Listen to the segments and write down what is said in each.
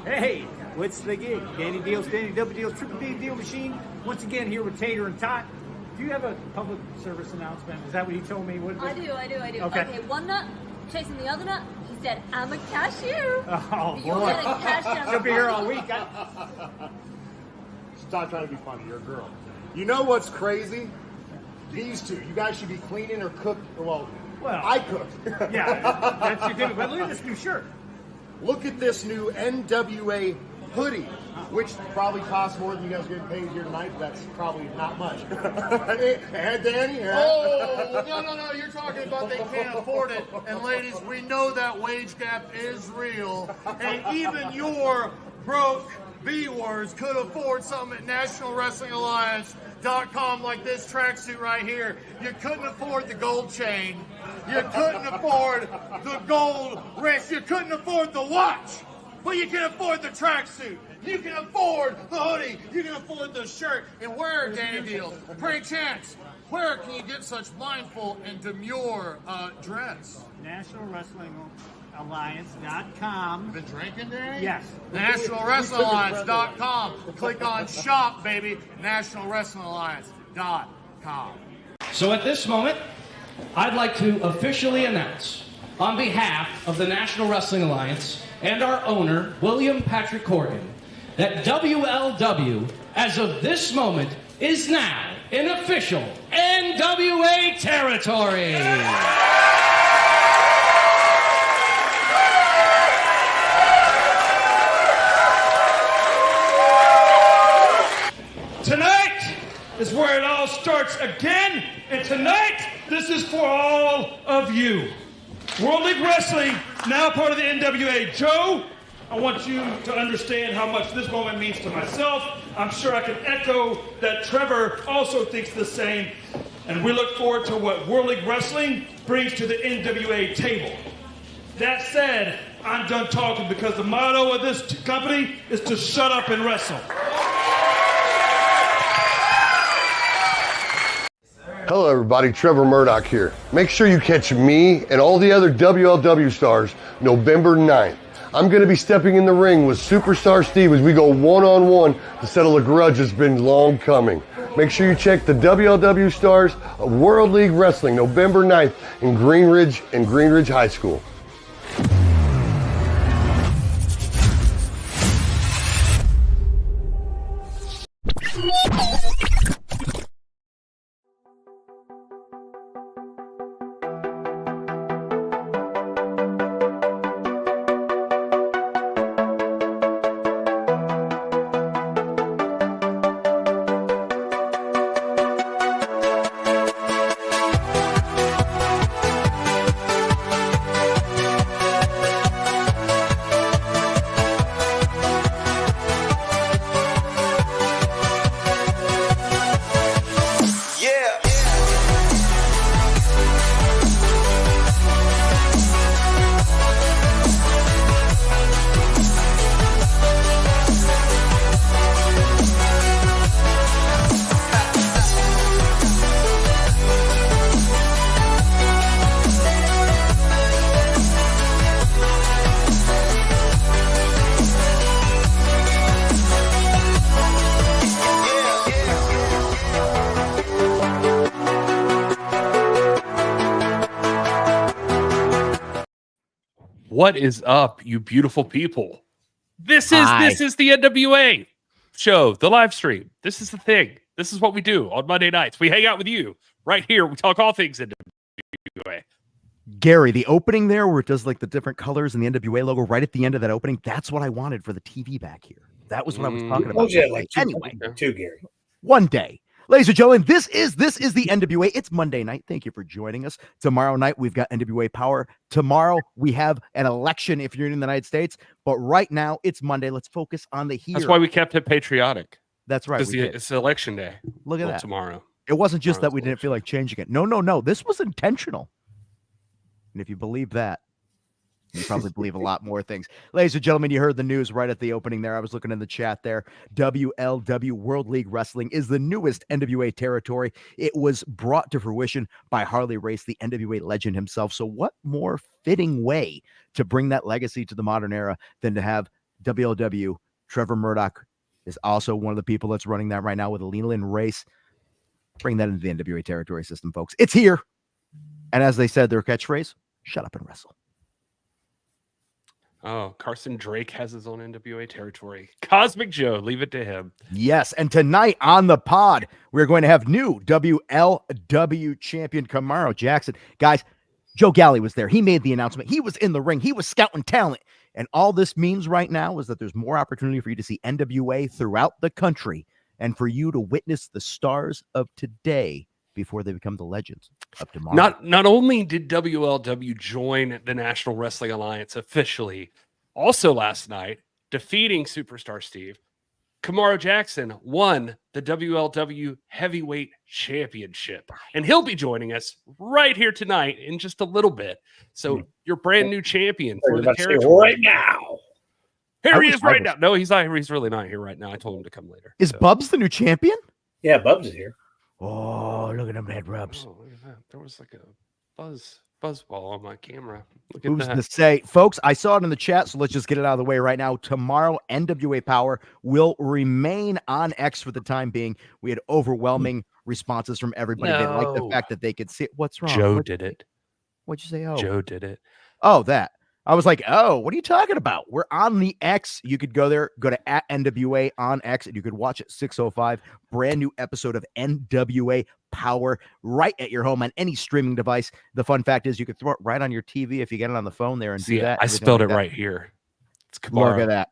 Hey, what's the gig? Danny Dealz, Danny Dealz, Triple D Deal Machine. Once again here with Tater and Tot. Do you have a public service announcement? Is that what he told me? I do. Okay. Okay, one nut chasing the other nut. He said, I'm a cashier. Oh, You're boy. getting cashed out. She'll be here all week. Stop trying to be funny. You're a girl. You know what's crazy? These two. You guys should be cleaning or cooking. Well, I cook. Yeah, that's your thing. But look at this new shirt. Look at this new NWA hoodie, which probably costs more than you guys are getting paid here tonight, but that's probably not much. And Danny? Oh, no. You're talking about they can't afford it. And ladies, we know that wage gap is real. And even your broke B-words could afford something at NationalWrestlingAlliance.com like this tracksuit right here. You couldn't afford the gold chain. You couldn't afford the gold wrist. You couldn't afford the watch. But you can afford the tracksuit. You can afford the hoodie. You can afford the shirt. And where, Danny Dealz? Pray chance, where can you get such mindful and demure dress? NationalWrestlingAlliance.com. You been drinking, Danny? Yes. NationalWrestlingAlliance.com. Click on shop, baby. NationalWrestlingAlliance.com. So at this moment, I'd like to officially announce, on behalf of the National Wrestling Alliance and our owner, William Patrick Corgan, that WLW, as of this moment, is now in official NWA territory. Tonight is where it all starts again, and tonight, this is for all of you. World League Wrestling, now part of the NWA. Joe, I want you to understand how much this moment means to myself. I'm sure I can echo that Trevor also thinks the same. And we look forward to what World League Wrestling brings to the NWA table. That said, I'm done talking because the motto of this company is to shut up and wrestle. Hello everybody, Trevor Murdoch here. Make sure you catch me and all the other WLW stars November 9th. I'm going to be stepping in the ring with Superstar Steve as we go one-on-one to settle a grudge that's been long coming. Make sure you check the WLW stars of World League Wrestling November 9th in Green Ridge High School. What is up, you beautiful people? This is the NWA show, the live stream. This is the thing. This is what we do on Monday nights. We hang out with you right here. We talk all things NWA. Gary, the opening there where it does like the different colors and the NWA logo right at the end of that opening, that's what I wanted for the TV back here. That was what I was talking about. Oh, yeah, like anyway, two, Gary. One day. Ladies and gentlemen, this is the NWA. It's Monday night. Thank you for joining us. Tomorrow night, we've got NWA Power. Tomorrow, we have an election if you're in the United States. But right now, it's Monday. Let's focus on the here. That's why we kept it patriotic. That's right. It's election day. Look at that. Tomorrow. It wasn't just that we didn't feel like changing it. No. This was intentional. And if you believe that, you probably believe a lot more things. Ladies and gentlemen, you heard the news right at the opening there. I was looking in the chat there. WLW World League Wrestling is the newest NWA territory. It was brought to fruition by Harley Race, the NWA legend himself. So what more fitting way to bring that legacy to the modern era than to have WLW. Trevor Murdoch is also one of the people that's running that right now with a lean race. Bring that into the NWA territory system, folks. It's here. And as they said, their catchphrase, shut up and wrestle. Oh, Carson Drake has his own NWA territory. Cosmic Joe, leave it to him. Yes, and tonight on the pod, we're going to have new WLW champion Camero Jackson. Guys, Joe Galli was there. He made the announcement. He was in the ring. He was scouting talent. And all this means right now is that there's more opportunity for you to see NWA throughout the country and for you to witness the stars of today before they become the legends of tomorrow. Not only did WLW join the National Wrestling Alliance officially, also last night, defeating Superstar Steve, Camero Jackson won the WLW Heavyweight Championship. And he'll be joining us right here tonight in just a little bit. So your brand new champion for the territory. Right now. Here he is right now. No, he's not. He's really not here right now. I told him to come later. Is Bubs the new champion? Yeah, Bubs is here. Oh, look at them head rubs. Oh, look at that. There was like a buzz ball on my camera. Look at Who's that. to say? Folks, I saw it in the chat, so let's just get it out of the way right now. Tomorrow, NWA Power will remain on X for the time being. We had overwhelming responses from everybody. They liked the fact that they could see it. What's wrong? Joe did it. What'd you say? Oh, Joe did it. Oh, that. I was like, oh, what are you talking about? We're on the X. You could go there, go to @NWA on X, and you could watch it 6:05. Brand new episode of NWA Power right at your home on any streaming device. The fun fact is you could throw it right on your TV if you get it on the phone there and See, do that. I spelled it right here. It's Look at that.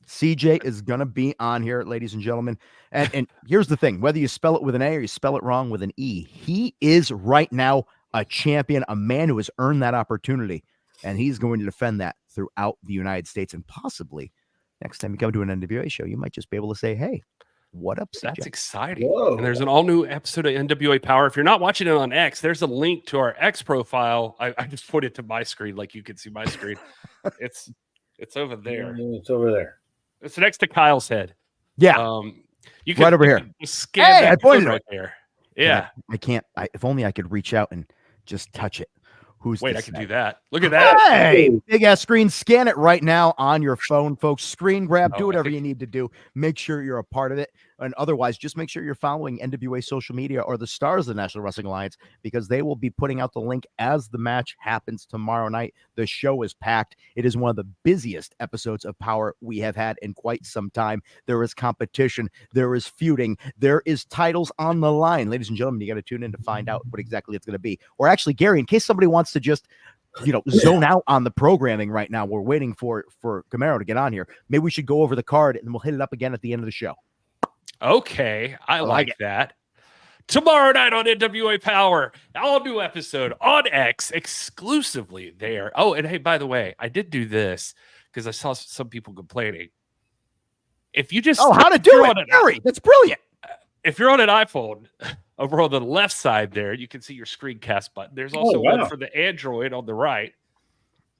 CJ is going to be on here, ladies and gentlemen. And here's the thing. Whether you spell it with an A or you spell it wrong with an E, he is right now a champion, a man who has earned that opportunity. And he's going to defend that throughout the United States. And possibly next time you come to an NWA show, you might just be able to say, hey, what up, CJ? That's exciting. Whoa. And there's an all-new episode of NWA Power. If you're not watching it on X, there's a link to our X profile. I just put it to my screen like you can see my screen. It's over there. It's over there. It's next to Kyle's head. Yeah. You can right over here. Scan Hey, that I pointed right there. Yeah. I can't. If only I could reach out and just touch it. Wait, I can do that. Look at that. Hey, big ass screen. Scan it right now on your phone, folks. Screen grab, do Oh, whatever you need to do. Make sure you're a part of it. And otherwise, just make sure you're following NWA social media or the stars of the National Wrestling Alliance, because they will be putting out the link as the match happens tomorrow night. The show is packed. It is one of the busiest episodes of Power we have had in quite some time. There is competition. There is feuding. There is titles on the line. Ladies and gentlemen, you got to tune in to find out what exactly it's going to be. Or actually, Gary, in case somebody wants to just zone out on the programming right now, we're waiting for Camero to get on here. Maybe we should go over the card and we'll hit it up again at the end of the show. Okay, I like that. Tomorrow night on NWA Power, all new episode on X exclusively there. Oh, and hey, by the way, I did do this because I saw some people complaining. If you just how to do it, Gary, that's brilliant. If you're on an iPhone, over on the left side there, you can see your screencast button. There's also one for the Android on the right.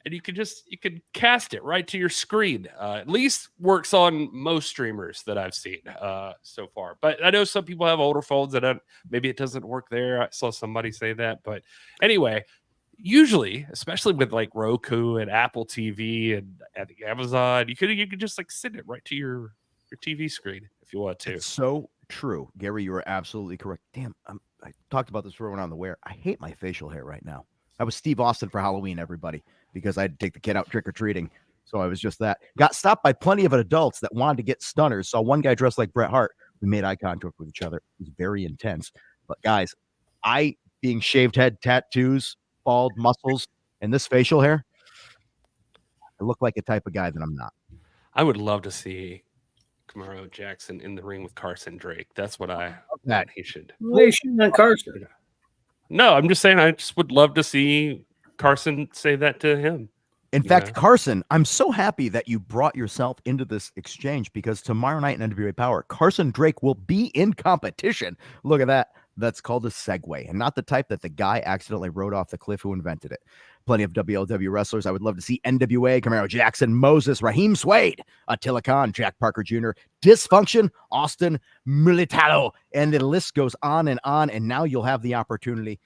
And you can cast it right to your screen. At least works on most streamers that I've seen so far. But I know some people have older phones and maybe it doesn't work there. I saw somebody say that. But anyway, usually, especially with like Roku and Apple TV and Amazon, you could just like send it right to your TV screen if you want to. It's so true, Gary. You are absolutely correct. Damn, I talked about this before when on the wear. I hate my facial hair right now. I was Steve Austin for Halloween, everybody, because I had to take the kid out trick-or-treating. So I was just that. Got stopped by plenty of adults that wanted to get stunners. Saw one guy dressed like Bret Hart. We made eye contact with each other. It was very intense. But guys, being shaved head, tattoos, bald muscles, and this facial hair, I look like a type of guy that I'm not. I would love to see Camero Jackson in the ring with Carson Drake. That's what he should. They shouldn't have Carson. No, I'm just saying I just would love to see Carson say that to him. In fact, Carson, I'm so happy that you brought yourself into this exchange, because tomorrow night in NWA Power, Carson Drake will be in competition. Look at that. That's called a segue, and not the type that the guy accidentally rode off the cliff who invented it. Plenty of WLW wrestlers. I would love to see NWA, Camero Jackson, Moses, Raheem Suede, Attila Khan, Jack Parker Jr., Dysfunction, Austin Militalo, and the list goes on. And now you'll have the opportunity.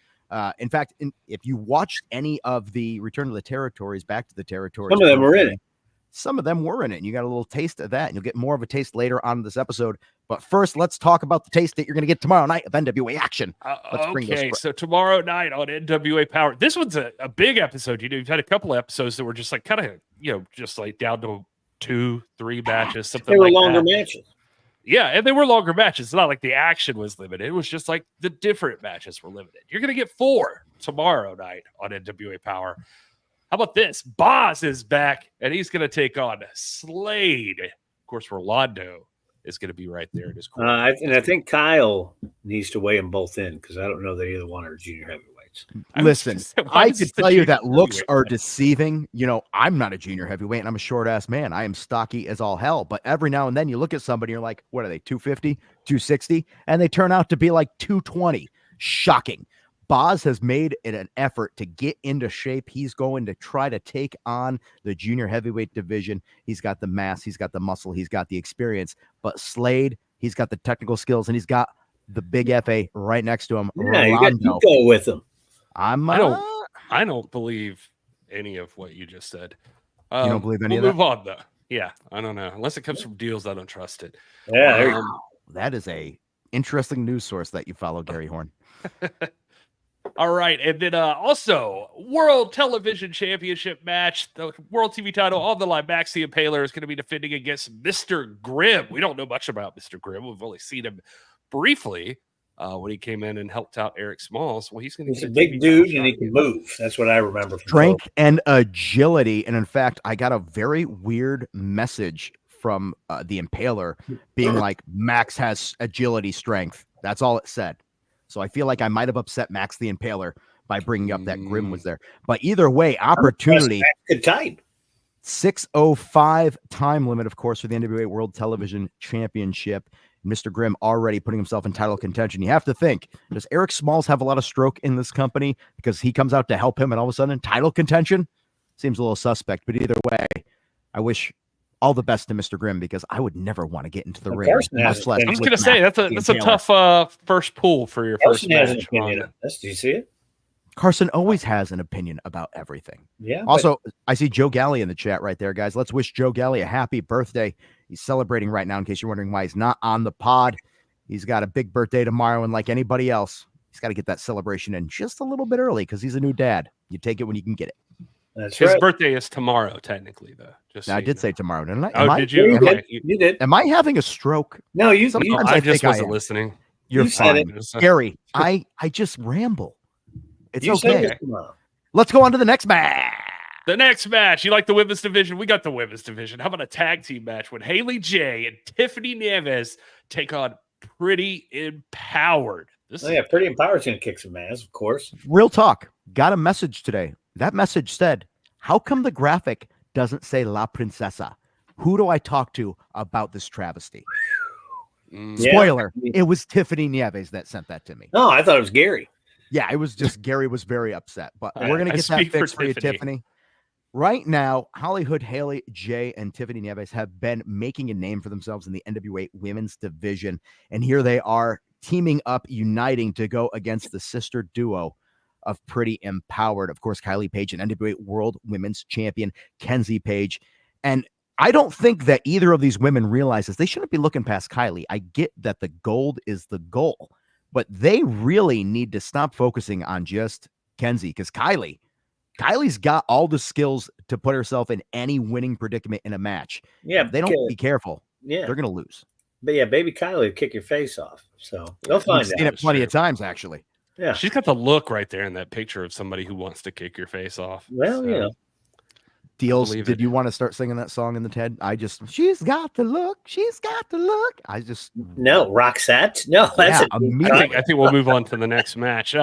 In fact, if you watched any of the Return to the Territories, Back to the Territories, some of them were in it. some of them were in it. And you got a little taste of that, and you'll get more of a taste later on in this episode. But first, let's talk about the taste that you're going to get tomorrow night of NWA action. Okay, so tomorrow night on NWA Power, this one's a big episode. You've had a couple of episodes that were just like kind of, just like down to 2-3 matches, something like that. They were longer matches. Yeah, and they were longer matches. It's not like the action was limited. It was just like the different matches were limited. You're going to get 4 tomorrow night on NWA Power. How about this? Boz is back, and he's going to take on Slade. Of course, Rolando is going to be right there in his corner. And I think Kyle needs to weigh them both in because I don't know that either one are junior heavyweights. Listen, I could tell you that looks are deceiving. I'm not a junior heavyweight, and I'm a short-ass man. I am stocky as all hell. But every now and then you look at somebody, you're like, what are they, 250, 260? And they turn out to be like 220. Shocking. Boz has made it an effort to get into shape. He's going to try to take on the junior heavyweight division. He's got the mass, he's got the muscle, he's got the experience. But Slade, he's got the technical skills, and he's got the big FA right next to him. Yeah, you got to go with him. I don't believe any of what you just said. You don't believe any of that? Move on, though. Yeah, I don't know. Unless it comes from Dealz, I don't trust it. Yeah, that is a interesting news source that you follow, Gary Horne. All right, and then also World Television Championship match, the World TV title on the line. Max the Impaler is going to be defending against Mr. Grimm. We don't know much about Mr. Grimm. We've only seen him briefly when he came in and helped out Eric Smalls. Well, he's a big dude and he can move. That's what I remember. Strength and agility, and in fact, I got a very weird message from the Impaler being like, Max has agility, strength. That's all it said. So I feel like I might have upset Max the Impaler by bringing up that Grimm was there. But either way, opportunity. Good time. 6:05 time limit, of course, for the NWA World Television Championship. Mr. Grimm already putting himself in title contention. You have to think, does Eric Smalls have a lot of stroke in this company because he comes out to help him and all of a sudden title contention? Seems a little suspect. But either way, I wish all the best to Mr. Grimm because I would never want to get into the ring. I was going to say that's a tough first pull for your first match. Do you see it? Carson always has an opinion about everything. Yeah. Also, I see Joe Galli in the chat right there, guys. Let's wish Joe Galli a happy birthday. He's celebrating right now. In case you're wondering why he's not on the pod, he's got a big birthday tomorrow, and like anybody else, he's got to get that celebration in just a little bit early because he's a new dad. You take it when you can get it. That's His right. birthday is tomorrow, technically, though. Just I did say tomorrow, didn't I? Oh, did you? Okay. You did. Am I having a stroke? No, you. Sometimes I I just think wasn't I am. listening. You're You said fine, Gary. I just ramble. It's You said okay. it tomorrow. Let's go on to the next match. The next match, you like the women's division? We got the women's division. How about a tag team match when Haley J and Tiffany Nieves take on Pretty Empowered? Oh, yeah, Pretty Empowered's going to kick some ass, of course. Real talk. Got a message today. That message said, how come the graphic doesn't say La Princesa? Who do I talk to about this travesty? Spoiler, it was Tiffany Nieves that sent that to me. No, I thought it was Gary. Yeah, it was just Gary was very upset. But we're going to get that speak for fixed for you, Tiffany. Tiffany. Right now, Hollywood Haley J and Tiffany Nieves have been making a name for themselves in the NWA women's division. And here they are teaming up, uniting to go against the sister duo of Pretty Empowered. Of course, Kylie Page and NWA World Women's Champion Kenzie Page. And I don't think that either of these women realizes they shouldn't be looking past Kylie. I get that the gold is the goal, but they really need to stop focusing on just Kenzie because Kylie's got all the skills to put herself in any winning predicament in a match. Yeah, If they don't be careful, yeah, they're going to lose. but yeah, baby Kylie will kick your face off. So they'll find I've seen out. it plenty of times, actually. Yeah. She's got the look right there in that picture of somebody who wants to kick your face off. Well, So, you know. Dealz, believe did it. you want to start singing that song in the TED? She's got the look. She's got the look. No, Roxette. No, that's Yeah, a immediately. I think we'll move on to the next match.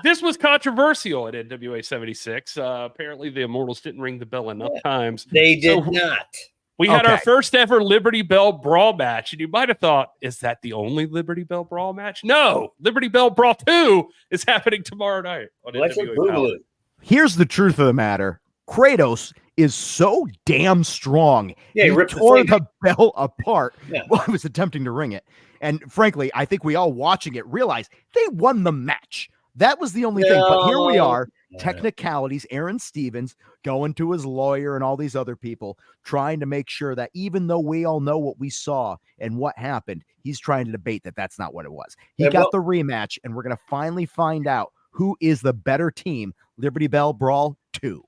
This was controversial at NWA 76. Apparently, the Immortals didn't ring the bell enough times. They did So- not. We had our Okay. first ever Liberty Bell Brawl match, and you might have thought, is that the only Liberty Bell Brawl match? No, Liberty Bell Brawl 2 is happening tomorrow night on Electric NWA Power. Boogaloo. Here's the truth of the matter. Kratos is so damn strong. Yeah, he he ripped the tore thing. the bell apart Yeah. while I was attempting to ring it. And frankly, I think we all watching it realized they won the match. That was the only thing. But here we are, Yeah. technicalities, Aaron Stevens going to his lawyer and all these other people, trying to make sure that even though we all know what we saw and what happened, he's trying to debate that that's not what it was. He Yeah, got the rematch, and we're going to finally find out who is the better team, Liberty Bell Brawl 2.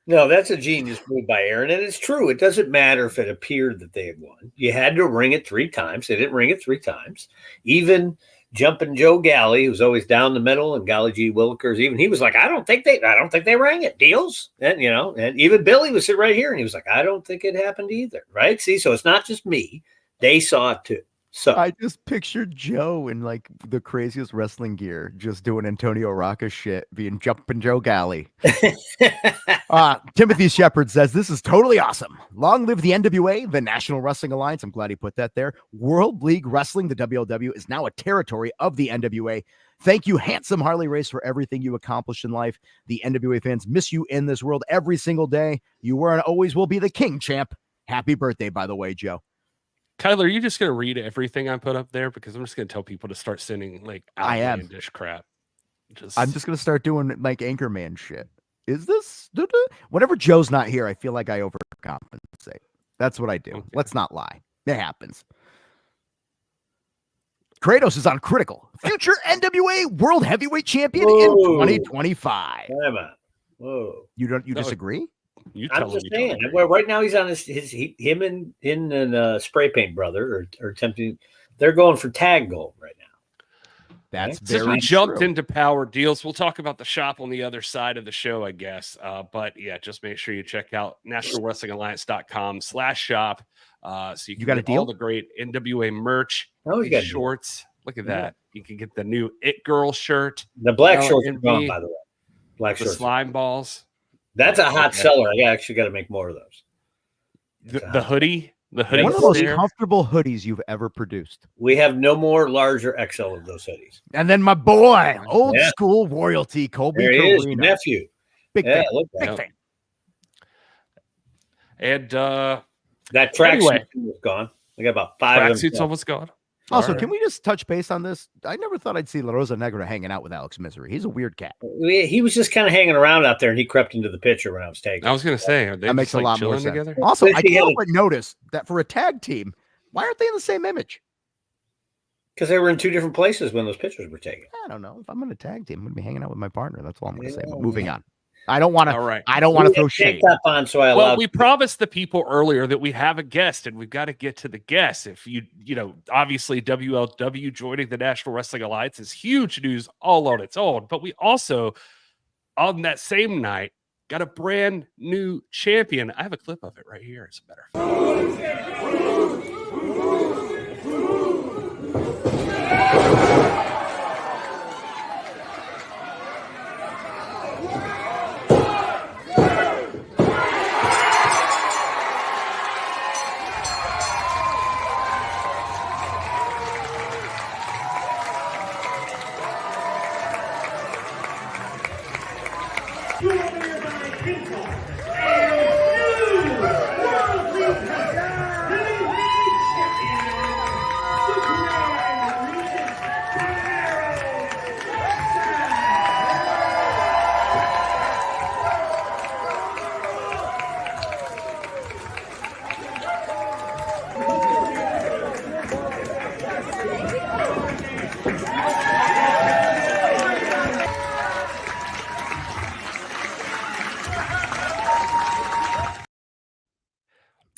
No, that's a genius move by Aaron, and it's true. It doesn't matter if it appeared that they had won. You had to ring it 3 times. They didn't ring it 3 times. Even Jumpin' Joe Galli, who's always down the middle, and Golly G. Willikers, even he was like, I don't think they rang it. Dealz, and and even Billy was sitting right here, and he was like, I don't think it happened either. Right? See, so it's not just me; they saw it too. So I just pictured Joe in like the craziest wrestling gear, just doing Antonio Rocca shit, being Jumpin' Joe Galli. Timothy Shepard says, this is totally awesome. Long live the NWA, the National Wrestling Alliance. I'm glad he put that there. World League Wrestling, the WLW, is now a territory of the NWA. Thank you, handsome Harley Race, for everything you accomplished in life. The NWA fans miss you in this world every single day. You were and always will be the king, champ. Happy birthday, by the way, Joe. Kyler, are you just going to read everything I put up there? Because I'm just going to tell people to start sending like outlandish crap. I'm just going to start doing like Anchorman shit. Is this? Whenever Joe's not here, I feel like I overcompensate. That's what I do. Okay. Let's not lie. It happens. Kratos is on Critical. Future NWA World Heavyweight Champion in 2025. Whoa. You disagree? I'm just saying. Well, right now he's on him and Spray Paint Brother are attempting. They're going for tag gold right now. That's since we jumped into Power Deals, we'll talk about the shop on the other side of the show, I guess. But yeah, just make sure you check out nationalwrestlingalliance.com/shop. So you can got a deal? all the great NWA merch, you got shorts. Look at that. You can get the new It Girl shirt. The black shorts are gone, by the way. Black the shorts. slime balls. That's a hot seller. I actually got to make more of those. The hoodie. The hoodie. One of the most comfortable hoodies you've ever produced. We have no more large or XL of those hoodies. And then my boy, old school royalty, Colby there he Carino. is, your nephew. Big fan. Big fan. And that tracksuit was gone. I got about 5 of them. Tracksuit's almost gone. Also, can we just touch base on this? I never thought I'd see La Rosa Negra hanging out with Alex Misery. He's a weird cat. He was just kind of hanging around out there, and he crept into the picture when I was taking. I was going to say, are they that makes a lot more sense. Together? Also, I can't help but notice that for a tag team, why aren't they in the same image? Because they were in 2 different places when those pictures were taken. I don't know. If I'm in a tag team, I'm going to be hanging out with my partner. That's all I'm going to say. But moving on. I don't want to. Right. I don't want to throw shade. Well, we promised the people earlier that we have a guest, and we've got to get to the guest. If obviously WLW joining the National Wrestling Alliance is huge news all on its own. But we also, on that same night, got a brand new champion. I have a clip of it right here, as a matter of fact.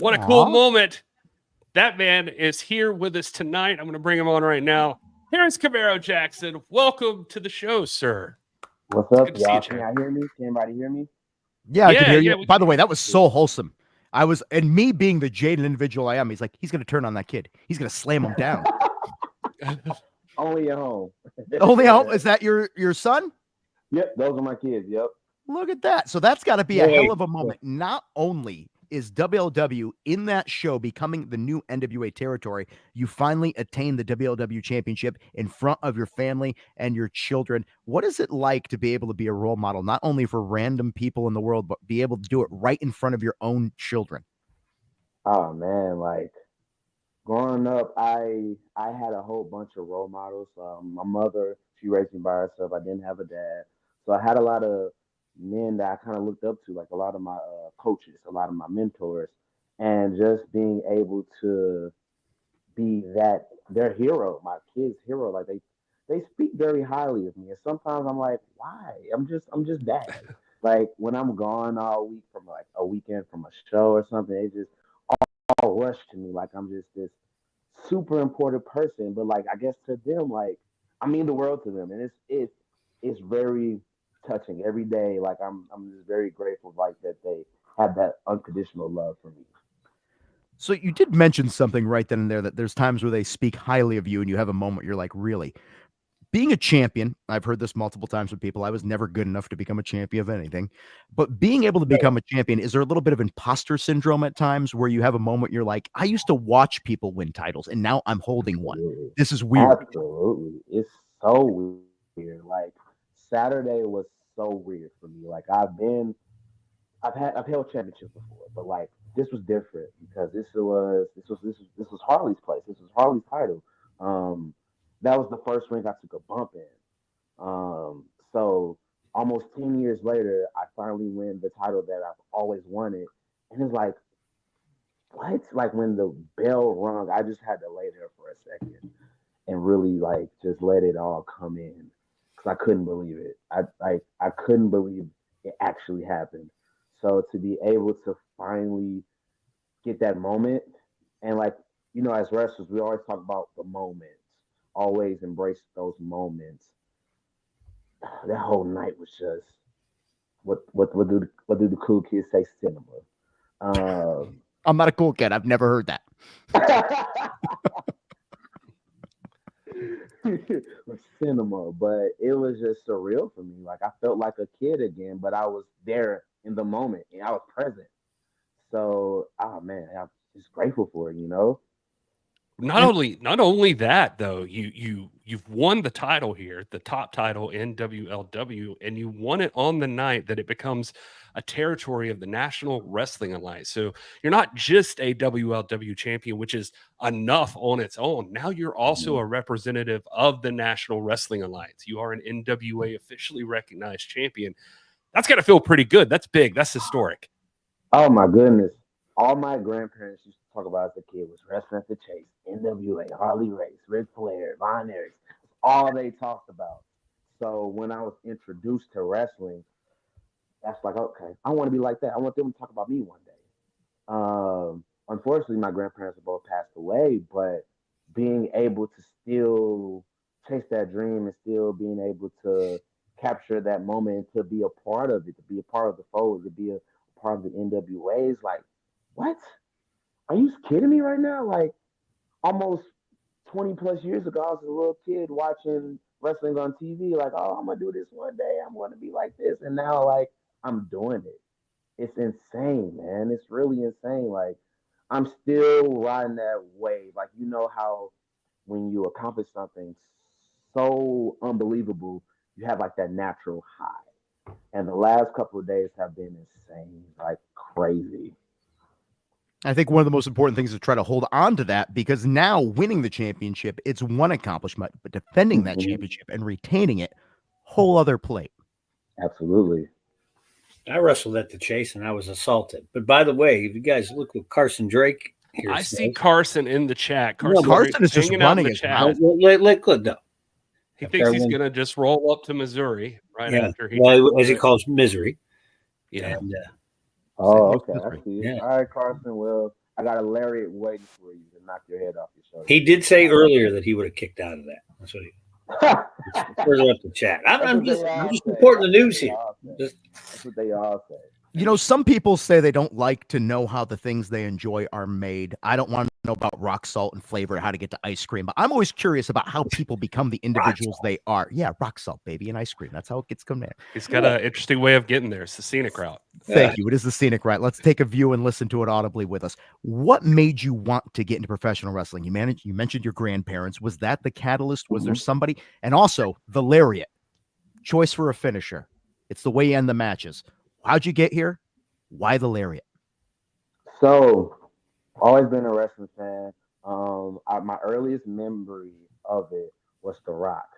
What a cool moment. That man is here with us tonight. I'm going to bring him on right now. Here's Camero Jackson. Welcome to the show, sir. What's up, y'all? Can y'all hear me? Can anybody hear me? Yeah, I can hear you. By the way, that was so wholesome. And me being the jaded individual I am, he's like, he's going to turn on that kid. He's going to slam him down. Only at home. Only at home? Is that your son? Yep, those are my kids. Yep. Look at that. So that's got to be a hell of a moment. Not only is WLW in that show becoming the new NWA territory, you finally attain the WLW championship in front of your family and your children. What is it like to be able to be a role model, not only for random people in the world, but be able to do it right in front of your own children? Oh man, like growing up, I had a whole bunch of role models. My mother, She raised me by herself. I didn't have a dad, so I had a lot of men that I kind of looked up to, like a lot of my coaches, a lot of my mentors, and just being able to be that their hero, my kids' hero. Like they speak very highly of me, and sometimes I'm like, why? I'm just dad. Like when I'm gone all week from like a weekend from a show or something, they just all rush to me like I'm just this super important person. But like I guess to them, like I mean the world to them, and it's very touching every day. Like I'm just very grateful like that they have that unconditional love for me. So you did mention something right then and there that there's times where they speak highly of you and you have a moment you're like, really? Being a champion, I've heard this multiple times with people. I was never good enough to become a champion of anything. But being able to become a champion, is there a little bit of imposter syndrome at times where you have a moment you're like, I used to watch people win titles and now I'm holding one. Absolutely. This is weird. Absolutely. It's so weird. Like Saturday was so weird for me. Like I've held championships before, but like this was different because this was Harley's place. This was Harley's title. That was the first ring I took a bump in. So almost 10 years later, I finally win the title that I've always wanted. And it's like, what? Like when the bell rung, I just had to lay there for a second and really like just let it all come in because I couldn't believe it. I couldn't believe it actually happened. So to be able to finally get that moment, and like as wrestlers, we always talk about the moments. Always embrace those moments. That whole night was just what do the cool kids say? Cinema. I'm not a cool kid. I've never heard that. Cinema, but it was just surreal for me. Like I felt like a kid again, but I was there in the moment and I was present. So, oh man, I'm just grateful for it. Not only that though, you've won the title here, the top title in WLW, and you won it on the night that it becomes a territory of the National Wrestling Alliance. So you're not just a WLW champion, which is enough on its own. Now you're also a representative of the National Wrestling Alliance. You are an NWA officially recognized champion. That's got to feel pretty good. That's big. That's historic. Oh my goodness. All my grandparents used to talk about as a kid was wrestling at the Chase, NWA, Harley Race, Ric Flair, Von Erich. All they talked about. So when I was introduced to wrestling, that's like, okay, I want to be like that. I want them to talk about me one day. Unfortunately, my grandparents have both passed away, but being able to still chase that dream and still being able to capture that moment and to be a part of it, to be a part of the fold, to be a part of the NWA is like, what? Are you kidding me right now? Like almost 20 plus years ago, I was a little kid watching wrestling on TV, like, oh, I'm gonna do this one day, I'm gonna be like this. And now like I'm doing it. It's insane, man. It's really insane. Like I'm still riding that wave. Like how when you accomplish something so unbelievable, you have like that natural high. And the last couple of days have been insane, like crazy. I think one of the most important things is to try to hold on to that because now winning the championship, it's one accomplishment, but defending that championship and retaining it, whole other plate. Absolutely. I wrestled at the Chase and I was assaulted. But by the way, if you guys look with Carson Drake here, I see Carson in the chat. Carson is just running his mouth. No. He thinks he's going to just roll up to Missouri after he. Well, as he calls misery. Yeah. And, oh, okay. I see. Yeah. All right, Carson. Well, I got a lariat waiting for you to knock your head off your shoulder. he did say earlier that he would have kicked out of that. That's what he. Further up the chat. I'm just reporting the news here. That's what they all say. Some people say they don't like to know how the things they enjoy are made. I don't want to know about rock salt and flavor, how to get to ice cream, but I'm always curious about how people become the individuals they are. Yeah, rock salt, baby, and ice cream. That's how it gets come there. He's got an interesting way of getting there. It's the scenic route. Thank you. It is the scenic route. Let's take a view and listen to it audibly with us. What made you want to get into professional wrestling? You mentioned your grandparents. Was that the catalyst? Was there somebody? And also the lariat, choice for a finisher. It's the way you end the matches. How'd you get here? Why the lariat? So, always been a wrestling fan. My earliest memory of it was The Rock.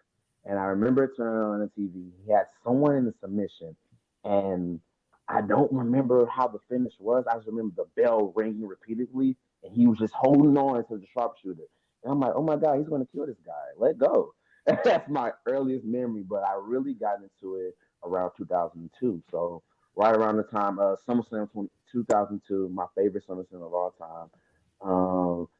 And I remember turning on the TV. He had someone in the submission, and I don't remember how the finish was. I just remember the bell ringing repeatedly, and he was just holding on to the sharpshooter. And I'm like, oh my God, he's going to kill this guy. Let go. That's my earliest memory, but I really got into it around 2002. So right around the time of SummerSlam 2002, my favorite SummerSlam of all time.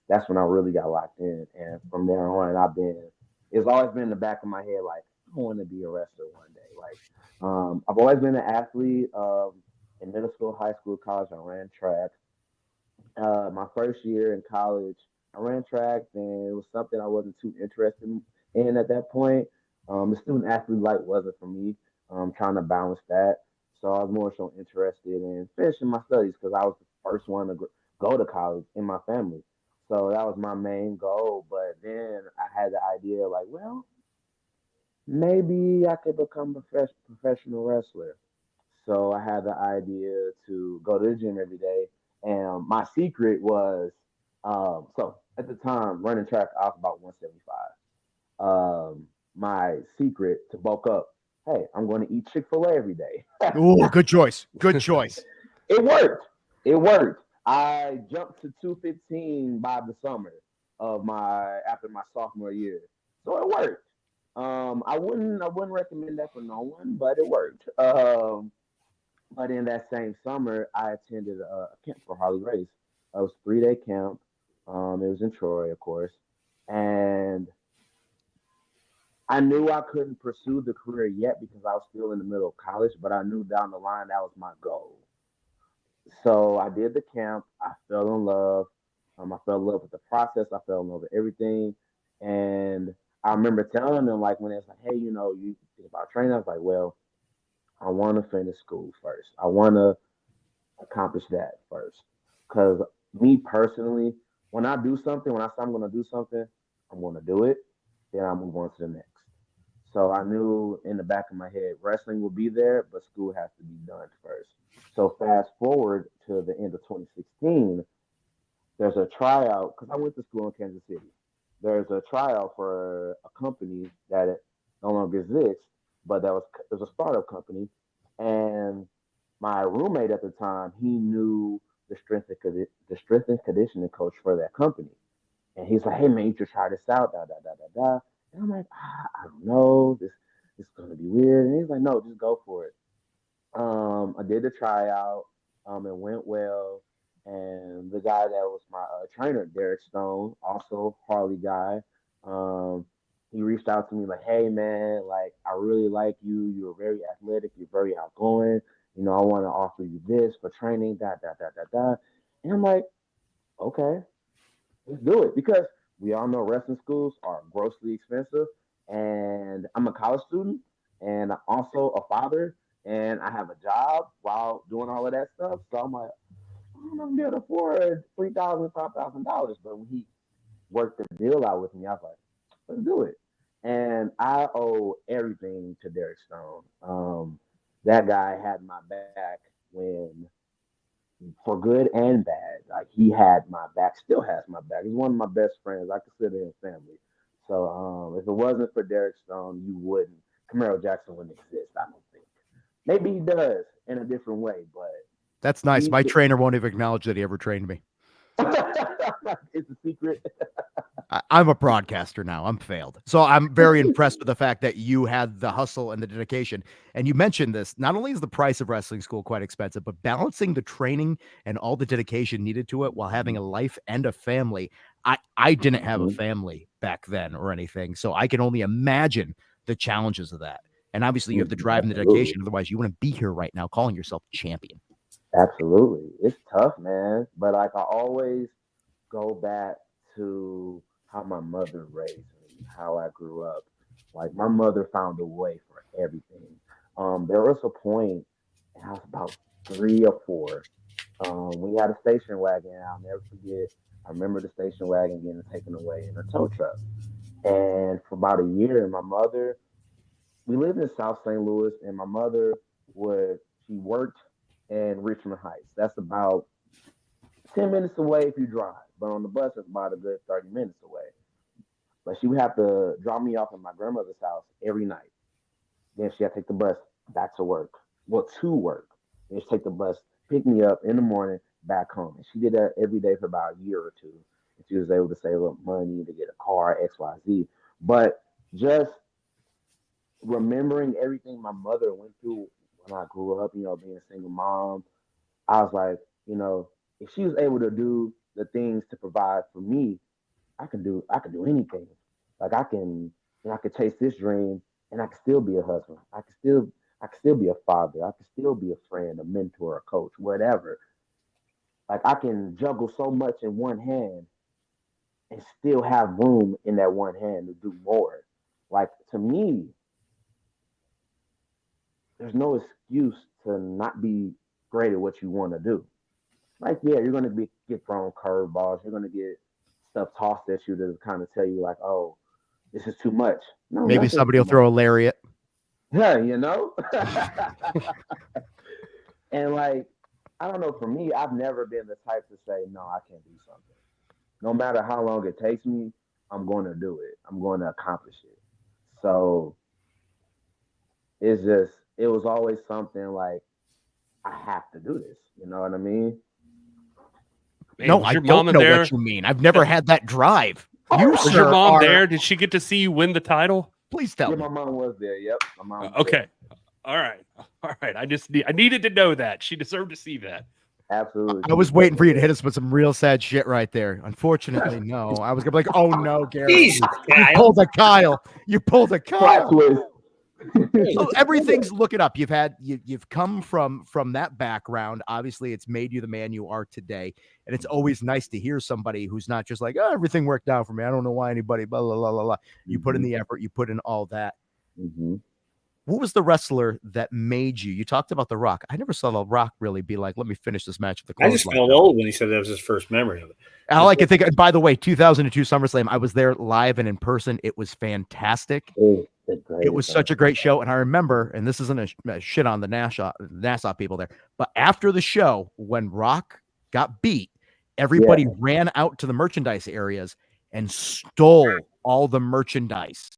That's when I really got locked in, and from there on, it's always been in the back of my head, like I want to be a wrestler one day. Like I've always been an athlete. In middle school, high school, college, I ran track. My first year in college, I ran track, and it was something I wasn't too interested in at that point. The student athlete life wasn't for me. Trying to balance that, so I was more so interested in finishing my studies because I was the first one to go to college in my family. So that was my main goal. But then I had the idea, like, well, maybe I could become a professional wrestler. So I had the idea to go to the gym every day. And my secret was, so at the time, running track, I was about 175. My secret to bulk up, hey, I'm going to eat Chick-fil-A every day. Ooh, good choice. Good choice. It worked. It worked. I jumped to 215 by the summer after my sophomore year. So it worked. I wouldn't recommend that for no one, but it worked. But in that same summer, I attended a camp for Harley Race. It was a 3-day camp. It was in Troy, of course, and I knew I couldn't pursue the career yet because I was still in the middle of college. But I knew down the line that was my goal. So I did the camp. I fell in love. I fell in love with the process. I fell in love with everything. And I remember telling them, like, when it's like, hey, you think about training, I was like, well, I want to finish school first. I want to accomplish that first. Because me personally, when I do something, when I say I'm going to do something, I'm going to do it. Then I move on to the next. So I knew in the back of my head, wrestling will be there, but school has to be done first. So fast forward to the end of 2016, there's a tryout because I went to school in Kansas City. There's a tryout for a company that no longer exists, but it was a startup company, and my roommate at the time, he knew the strength and conditioning coach for that company, and he's like, "Hey man, you should try this out." Da da da da da. And I'm like, I don't know, this is gonna be weird. And he's like, "No, just go for it." I did the tryout. It went well. And the guy that was my trainer, Derek Stone, also Harley guy, he reached out to me like, "Hey man, like I really like you. You're very athletic. You're very outgoing. I want to offer you this for training. Da da da da da." And I'm like, "Okay, let's do it," because we all know wrestling schools are grossly expensive, and I'm a college student, and I'm also a father, and I have a job while doing all of that stuff. So I'm like, I'm not gonna be able to afford $3,000, $5,000. But when he worked the deal out with me, I was like, let's do it. And I owe everything to Derek Stone. That guy had my back when, for good and bad, like he had my back, still has my back. He's one of my best friends. I consider him family. So if it wasn't for Derek Stone, Camero Jackson wouldn't exist, I don't think. Maybe he does in a different way, but that's nice. My trainer won't even acknowledge that he ever trained me. It's a secret. I'm a broadcaster now. I'm failed. So I'm very impressed with the fact that you had the hustle and the dedication. And you mentioned this, not only is the price of wrestling school quite expensive, but balancing the training and all the dedication needed to it while having a life and a family. I didn't have a family back then or anything, so I can only imagine the challenges of that. And obviously you have the drive and the dedication. Otherwise you wouldn't be here right now calling yourself champion. Absolutely. It's tough, man. But like I always go back to how my mother raised me, how I grew up. Like my mother found a way for everything. There was a point, and I was about 3 or 4. We had a station wagon. I'll never forget. I remember the station wagon getting taken away in a tow truck. And for about a year, we lived in South St. Louis, and my mother she worked in Richmond Heights. That's about 10 minutes away if you drive, but on the bus, it's about a good 30 minutes away. But she would have to drop me off at my grandmother's house every night. Then she had to take the bus back to work. Well, to work. Then she take the bus, pick me up in the morning, back home. And she did that every day for about a year or two. And she was able to save up money to get a car, X, Y, Z. But just remembering everything my mother went through when I grew up, you know, being a single mom, I was like, you know, if she was able to do the things to provide for me, I can do anything. Like I can chase this dream and I can still be a husband. I can still be a father. I can still be a friend, a mentor, a coach, whatever. Like I can juggle so much in one hand and still have room in that one hand to do more. Like to me, there's no excuse to not be great at what you want to do. Like, yeah, you're going to get thrown curveballs. You're going to get stuff tossed at you to kind of tell you, like, oh, this is too much. No, Maybe somebody will throw a lariat. Yeah, you know? And, like, I don't know, for me, I've never been the type to say, no, I can't do something. No matter how long it takes me, I'm going to do it. I'm going to accomplish it. So it's just, it was always something like, I have to do this. You know what I mean? Man, No, was I your don't mom know there? what you mean. I've never had that drive. You, Was sir, your mom are- there? Did she get to see you win the title? Please tell Yeah, me. my mom was there. Yep. My mom was Okay. All right. I needed to know that. She deserved to see that. there. Absolutely. I was waiting for you to hit us with some real sad shit right there. Unfortunately, no. I was gonna be like, "Oh no, Gary, Jesus, you Kyle. pulled a Kyle. You pulled a Plot Kyle." twist. So everything's look it up. You've come from that background. Obviously, it's made you the man you are today, and it's always nice to hear somebody who's not just like, "Oh, everything worked out for me. I don't know why anybody." Blah blah blah blah blah. You put in the effort. You put in all that. Mm-hmm. Who was the wrestler that made you? You talked about The Rock. I never saw The Rock really be like, "Let me finish this match with the I just clothesline." felt old when he said that was his first memory of it. All I can think of, by the way, 2002 SummerSlam, I was there live and in person. It was fantastic. It was such a great show. And I remember, and this isn't a shit on the Nassau people there, but after the show, when Rock got beat, everybody ran out to the merchandise areas and stole all the merchandise.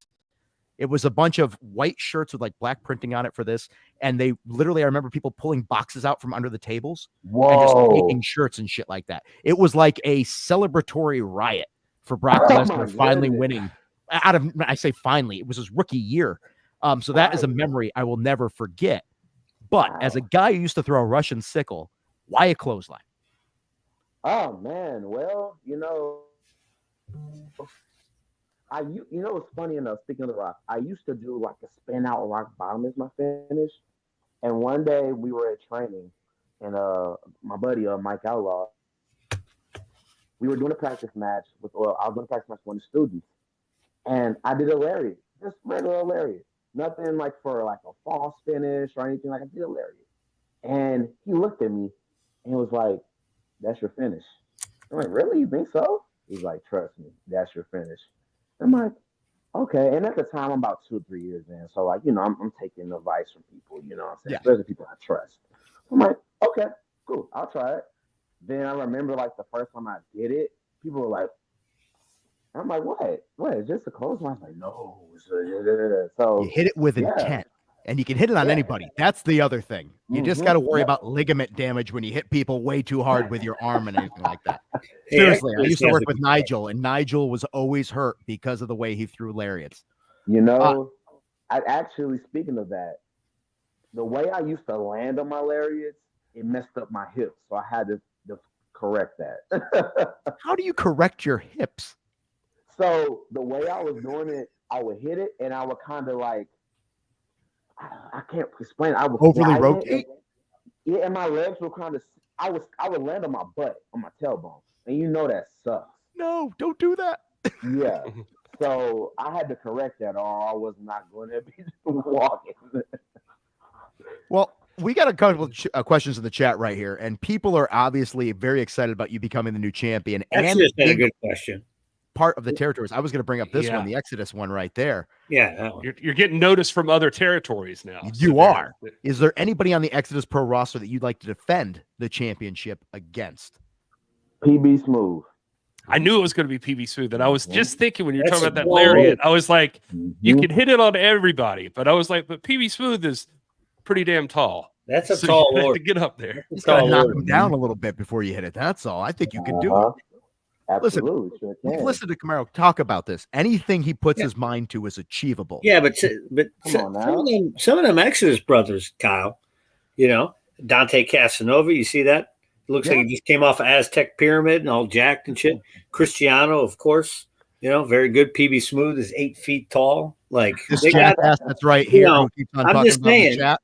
It was a bunch of white shirts with like black printing on it for this. And they literally, I remember people pulling boxes out from under the tables and just making shirts and shit like that. It was like a celebratory riot for Brock Lesnar finally winning. I say finally, it was his rookie year. So that is a memory I will never forget. But as a guy who used to throw a Russian sickle, why a clothesline? Oh man, well, you know, it's funny enough, speaking of The Rock, I used to do like a spin out rock bottom as my finish. And one day we were at training and my buddy Mike Outlaw, we were doing a practice match I was doing a practice match with one of the students. And I did a lariat, just regular lariat. Nothing like for like a false finish or anything, like I did a lariat. And he looked at me and was like, "That's your finish." I'm like, "Really? You think so?" He's like, "Trust me, that's your finish." I'm like, "Okay." And at the time, I'm about 2 or 3 years in. So like, you know, I'm taking advice from people, you know what I'm saying? Especially people I trust. I'm like, "Okay, cool, I'll try it." Then I remember like the first time I did it, people were like, I'm like, what? What? It's just a clothesline? Like, no. So you hit it with intent, and you can hit it on anybody. That's the other thing. You just got to worry about ligament damage when you hit people way too hard with your arm and anything like that. Seriously, I used to work with Nigel, and Nigel was always hurt because of the way he threw lariats. You know, I actually, speaking of that, the way I used to land on my lariats, it messed up my hips. So I had to correct that. How do you correct your hips? So the way I was doing it, I would hit it and I would kind of like, I can't explain. I would overly rotate. Yeah, and my legs were kind of. I would land on my butt, on my tailbone, and you know that sucks. No, don't do that. Yeah. So I had to correct that, or I was not going to be walking. Well, we got a couple of questions in the chat right here, and people are obviously very excited about you becoming the new champion. That's a good question. Part of the territories. I was going to bring up this one, the Exodus one right there. Yeah. You're getting noticed from other territories now. You are. Is there anybody on the Exodus Pro roster that you'd like to defend the championship against? PB Smooth. I knew it was going to be PB Smooth, and I was just thinking when you're That's talking about a that lariat, I was like, you can hit it on everybody, but I was like, but PB Smooth is pretty damn tall. That's a So tall you have order. to get up there. You just gotta knock him down a little bit before you hit it. That's all. I think you can do it. Absolutely, Listen, sure we've can. listened to Camero talk about this. Anything he puts his mind to is achievable. Yeah, but Come on now. some of them Exodus brothers, Kyle, you know, Dante Casanova, you see that? It looks like he just came off of Aztec Pyramid and all jacked and shit. Cristiano, of course, you know, very good. PB Smooth is 8 feet tall. Like This they got, jackass that's right here. you know, who keeps on I'm talking just about the saying, chat.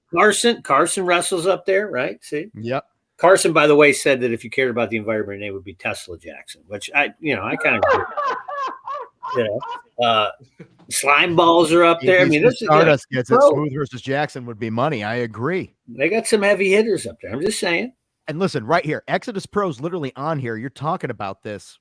Carson wrestles up there, right? See? Yep. Carson, by the way, said that if you cared about the environment, your name would be Tesla Jackson, which I kind of, you know, slime balls are up there. I mean, this is Stardust gets it. bro, Smooth versus Jackson would be money. I agree. they got some heavy hitters up there. I'm just saying. And listen, right here, Exodus Pro's literally on here. You're talking about this.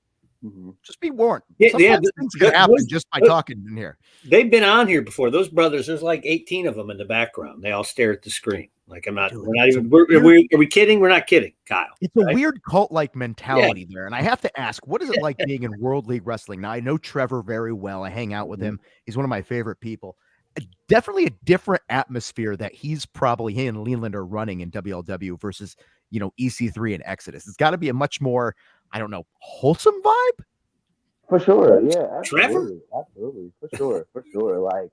Just be warned. Yeah, Sometimes things can happen just by talking in here. They've been on here before. Those brothers, there's like 18 of them in the background. They all stare at the screen. Like I'm not. We're not even. Are we kidding? We're not kidding, Kyle. It's a weird cult-like mentality there. And I have to ask, what is it like being in World League Wrestling? Now, I know Trevor very well. I hang out with him. He's one of my favorite people. Definitely a different atmosphere that he and Leland are running in WLW versus, you know, EC3 and Exodus. It's got to be a much more, I don't know, wholesome vibe? For sure, yeah, Trevor? absolutely, for sure. Like,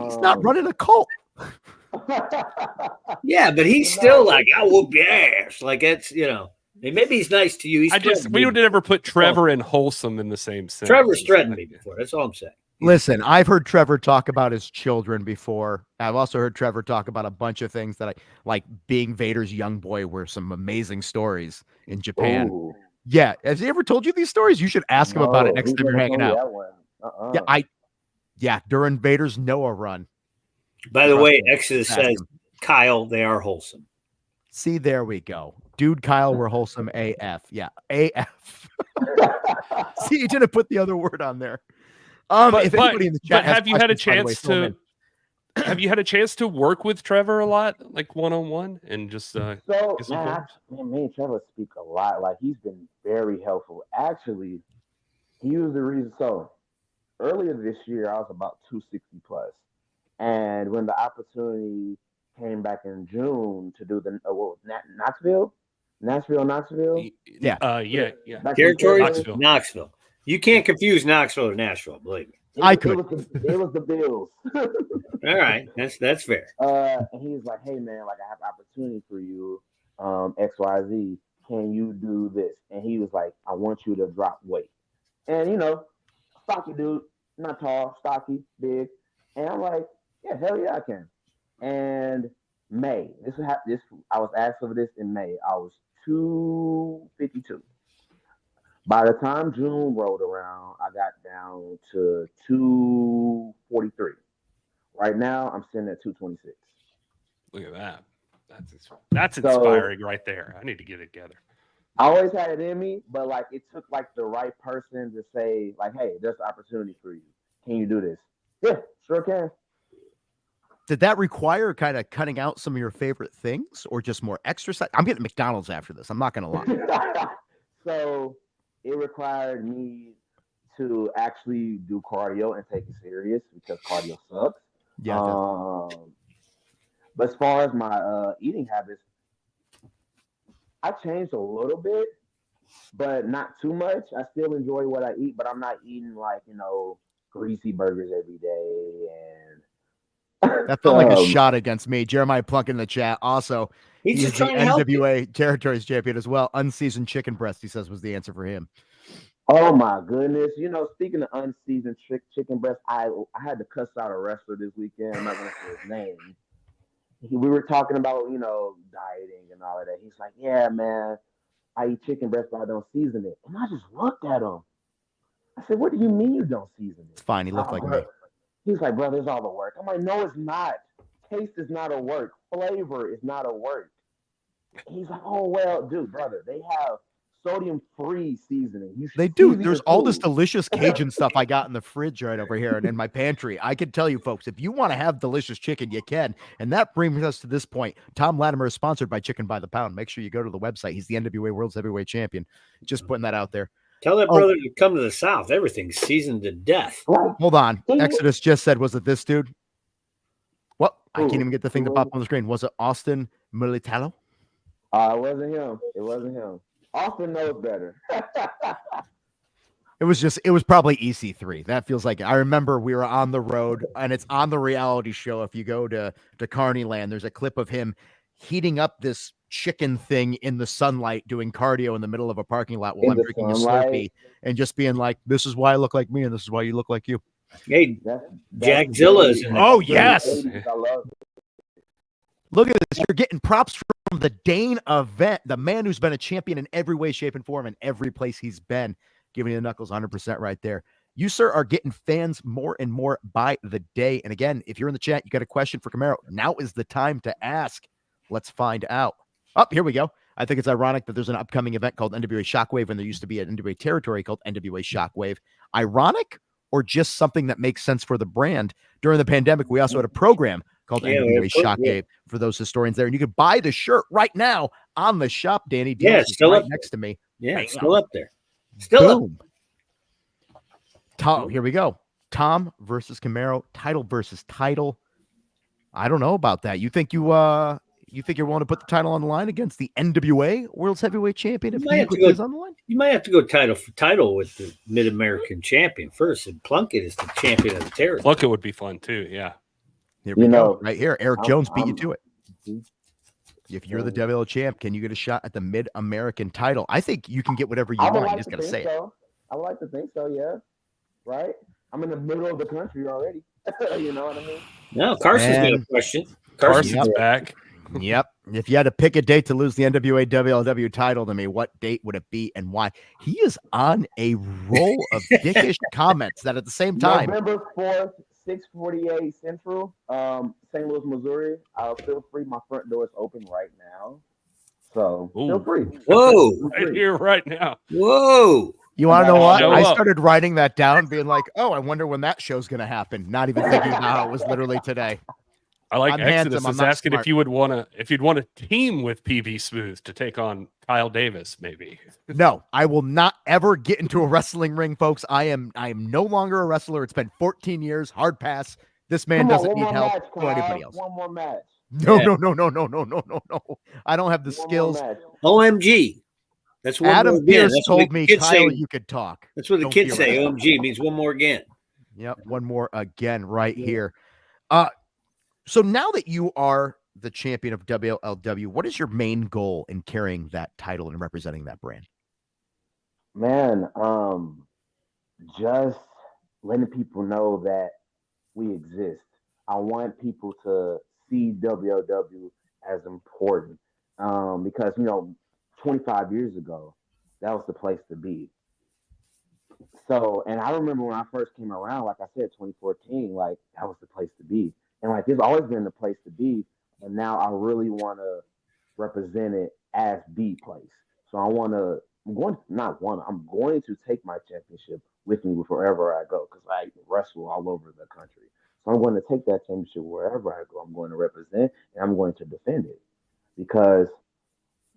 he's not running a cult. Yeah, but he's still like, I whoop your ass. Like it's, you know, maybe he's nice to you. We would never put Trevor and wholesome in the same sentence. Trevor's threatened me before. That's all I'm saying. Listen, I've heard Trevor talk about his children before. I've also heard Trevor talk about a bunch of things that I like. Being Vader's young boy were some amazing stories in Japan. Ooh. Yeah, has he ever told you these stories? You should ask him about it next time you're hanging out. Yeah, during Vader's Noah run. By the way, Exodus says, Kyle, they are wholesome. See, there we go. Dude, Kyle, we're wholesome AF. Yeah, AF. See, you didn't put the other word on there. If anybody in the chat has have you had a questions, by the way, chance to have you had a chance to work with Trevor a lot, like one-on-one, and just So, get some man, me and Trevor speak a lot. Like, he's been very helpful. Actually, he was the reason. So, earlier this year, I was about 260 plus. And when the opportunity came back in June to do the Knoxville? Yeah. Territory? Knoxville. You can't confuse Knoxville or Nashville, believe me. It was the Bills. All right, that's fair. And he was like, "Hey man, like I have opportunity for you, XYZ. Can you do this?" And he was like, "I want you to drop weight." And you know, stocky dude, not tall, stocky, big. And I'm like, "Yeah, hell yeah, I can." And May, I was asked for this in May. I was 252. By the time June rolled around, I got down to 243. Right now, I'm sitting at 226. Look at that. That's inspiring right there. I need to get it together. I always had it in me, but like it took like the right person to say, like, "Hey, there's an opportunity for you. Can you do this?" Yeah, sure can. Did that require kind of cutting out some of your favorite things or just more exercise? I'm getting McDonald's after this. I'm not going to lie. So it required me to actually do cardio and take it serious because cardio sucks. Yeah. But as far as my eating habits, I changed a little bit, but not too much. I still enjoy what I eat, but I'm not eating like, you know, greasy burgers every day. And that felt like a shot against me. Jeremiah Plunk in the chat. Also, he's the just trying to help NWA Territories champion as well. Unseasoned chicken breast, he says, was the answer for him. Oh my goodness! You know, speaking of unseasoned chicken breast, I had to cuss out a wrestler this weekend. I'm not gonna say his name. We were talking about, you know, dieting and all of that. He's like, "Yeah, man, I eat chicken breast, but I don't season it." And I just looked at him. I said, "What do you mean you don't season it?" It's fine. He looked like me. He's like, "Brother, it's all the work." I'm like, "No, it's not. Taste is not a work. Flavor is not a work." He's like, "Oh well, dude, brother, they have sodium-free seasoning. They do. There's all this delicious Cajun stuff I got in the fridge right over here and in my pantry. I can tell you, folks, if you want to have delicious chicken, you can. And that brings us to this point. Tom Latimer is sponsored by Chicken by the Pound. Make sure you go to the website. He's the NWA World's Heavyweight Champion. Just putting that out there. Tell that brother to come to the South. Everything's seasoned to death. Hold on. Exodus just said, was it this dude? What? I can't even get the thing to pop on the screen. Was it Austin Militalo? It wasn't him. It wasn't him. Austin knows better. It was probably EC3. That feels like, I remember we were on the road, and it's on the reality show. If you go to Carneyland, there's a clip of him heating up this chicken thing in the sunlight, doing cardio in the middle of a parking lot while I'm drinking a Slurpee and just being like, this is why I look like me, and this is why you look like you. Hey, Jackzilla's in Oh, yes. Look at this. You're getting props from the Dane event, the man who's been a champion in every way, shape, and form in every place he's been. Giving you the knuckles 100% right there. You, sir, are getting fans more and more by the day. And again, if you're in the chat, you got a question for Camero, now is the time to ask. Let's find out. Oh, here we go. I think it's ironic that there's an upcoming event called NWA Shockwave, and there used to be an NWA territory called NWA Shockwave. Ironic or just something that makes sense for the brand? During the pandemic, we also had a program called NWA Shockwave for those historians there. And you can buy the shirt right now on the shop, Danny. Yeah, it's still right up next to me. Yeah, it's still up there. Still Boom. Tom, here we go. Tom versus Camero, title versus title. I don't know about that. You think you're willing to put the title on the line against the NWA World's Heavyweight Champion? If he puts his on the line? You might have to go title for title with the Mid-American champion first, and Plunkett is the champion of the territory. Plunkett would be fun too. Yeah. Here we go. Right here. Eric Jones beat you to it. If you're the WL champ, can you get a shot at the Mid-American title? I think you can get whatever you want. You just got to say it. I would like to think so, yeah. Right? I'm in the middle of the country already. You know what I mean? No, Carson's got a question. Carson's back. Yep. If you had to pick a date to lose the NWA WLW title to me, what date would it be and why? He is on a roll of dickish comments that at the same time. November 4th, 6:48 Central, St. Louis, Missouri. Feel free. My front door is open right now. So feel free. Whoa. Right here, right now. Whoa. You want to know what? Show I up. started writing that down, being like, oh, I wonder when that show's going to happen. Not even thinking about how it was literally today. I like I'm Exodus handsome, I'm is not asking smart. if you'd want to team with PB Smooth to take on Kyle Davis, maybe. No, I will not ever get into a wrestling ring, folks. I am no longer a wrestler. It's been 14 years. Hard pass. This man doesn't need help or anybody else. One more match. No. I don't have the skills. OMG. That's one Adam more again. Pierce That's what told the me, kids Kyle, say. you could talk. That's what the Don't kids feel say. it. OMG means one more again. Yep, one more again right here. So now that you are the champion of WLW, what is your main goal in carrying that title and representing that brand? Man, just letting people know that we exist. I want people to see WLW as important because, 25 years ago, that was the place to be. So, and I remember when I first came around, like I said, 2014, like that was the place to be. And like it's always been the place to be. And now I really want to represent it as the place. So I'm going to take my championship with me wherever I go because I wrestle all over the country. So I'm going to take that championship wherever I go. I'm going to represent and I'm going to defend it because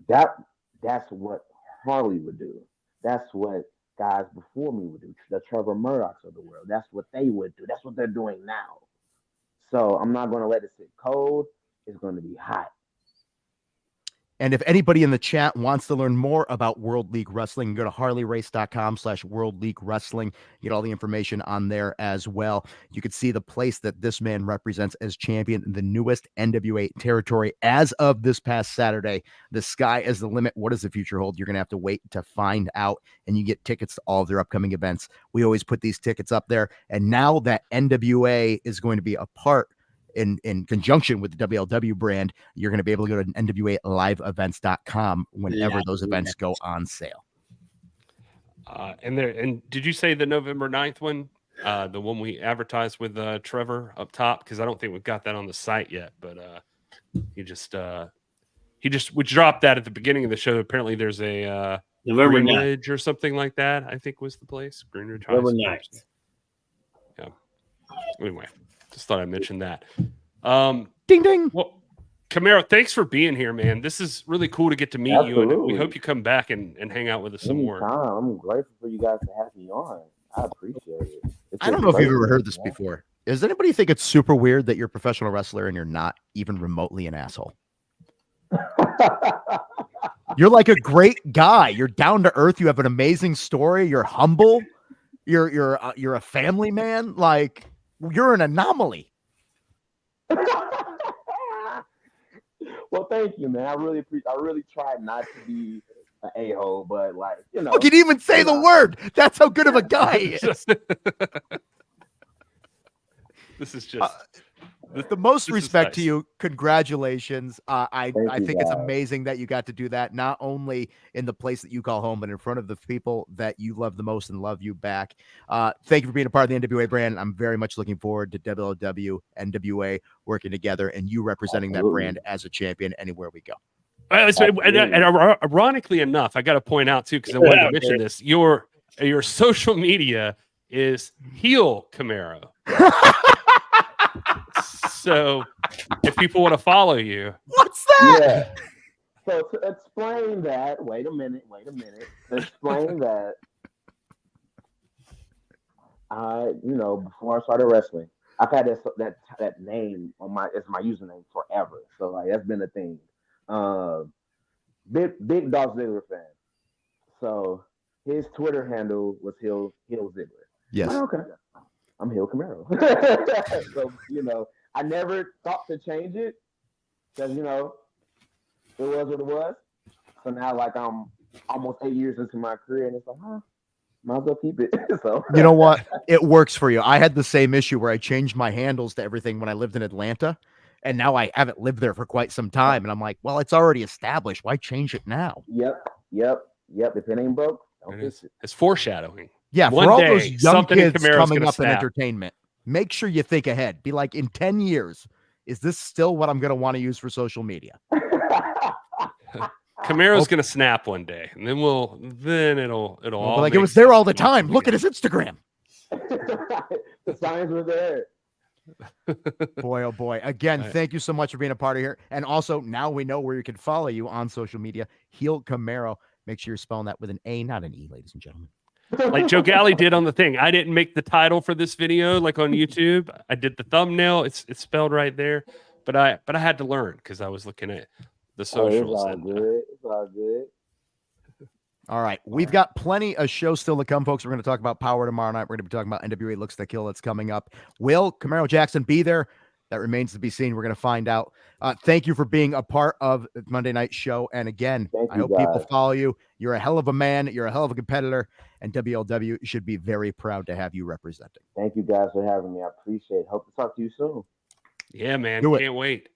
that's what Harley would do. That's what guys before me would do. The Trevor Murdochs of the world. That's what they would do. That's what they're doing now. So I'm not going to let it sit cold. It's going to be hot. And if anybody in the chat wants to learn more about World League Wrestling, go to harleyrace.com/World League Wrestling. Get all the information on there as well. You can see the place that this man represents as champion in the newest NWA territory as of this past Saturday. The sky is the limit. What does the future hold? You're going to have to wait to find out, and you get tickets to all of their upcoming events. We always put these tickets up there, and now that NWA is going to be a part in conjunction with the WLW brand, you're going to be able to go to NWALiveEvents.com whenever those events go on sale. And did you say the November 9th one? The one we advertised with Trevor up top? Because I don't think we've got that on the site yet, but we dropped that at the beginning of the show. Apparently there's a November Greenridge or something like that, I think was the place. Greenridge. November 9th. Yeah. Anyway. Just thought I'd mention that. Ding ding. Camero, thanks for being here, man. This is really cool to get to meet you, and we Absolutely. hope you come back and hang out with us some more. Anytime. I'm grateful for you guys to have me on. I appreciate it. I don't know if you've ever heard this before. Does anybody think it's super weird that you're a professional wrestler and you're not even remotely an asshole? You're like a great guy. You're down to earth. You have an amazing story. You're humble. You're a family man. Like, you're an anomaly. Well, thank you, man. I really tried not to be an a-hole, but like, you know. Look, he didn't even say the word. That's how good of a guy he is. This is just the most this respect is to nice. you. Congratulations. I you, think it's guys. amazing that you got to do that, not only in the place that you call home, but in front of the people that you love the most and love you back. Thank you for being a part of the NWA brand. I'm very much looking forward to WLW, NWA working together, and you representing that brand as a champion anywhere we go. And ironically enough, I got to point out too, because I wanted to mention this. Your social media is heel Camero. So if people want to follow you, what's that? Yeah. So to explain that, wait a minute. To explain that, before I started wrestling, I've had that name it's my username forever. So like that's been a thing. Big Dolph Ziggler fan. So his Twitter handle was Heel Ziggler. Yes. Oh, okay. I'm Heel Camero. So I never thought to change it because it was what it was. So now like I'm almost 8 years into my career and it's like, might as well keep it. So you know what? It works for you. I had the same issue where I changed my handles to everything when I lived in Atlanta, and now I haven't lived there for quite some time. And I'm like, well, it's already established. Why change it now? Yep. If it ain't broke, don't fix it. it's foreshadowing. Yeah, One for all day, those young something in kids Camero's coming gonna up in snap. entertainment, make sure you think ahead. Be like, in 10 years, is this still what I'm going to want to use for social media? Camero's gonna snap one day, and then it'll all like make it was there all the sense. time. Look at his Instagram. The signs were there. Boy, oh boy. Again, Right. thank you so much for being a part of here. And also, now we know where you can follow you on social media. Heel Camero. Make sure you're spelling that with an A, not an E, ladies and gentlemen. Like Joe Galli did on the thing. I didn't make the title for this video like on YouTube. I did the thumbnail. It's spelled right there. But I had to learn because I was looking at the socials. It's all good. It's all good. All right. We've got plenty of shows still to come, folks. We're going to talk about Power tomorrow night. We're going to be talking about NWA Looks to Kill that's coming up. Will Camero Jackson be there? That remains to be seen. We're going to find out. Thank you for being a part of the Monday night show. And again, I hope people follow you. You're a hell of a man. You're a hell of a competitor. And WLW should be very proud to have you representing. Thank you guys for having me. I appreciate it. Hope to talk to you soon. Yeah, man. Do it. Can't wait.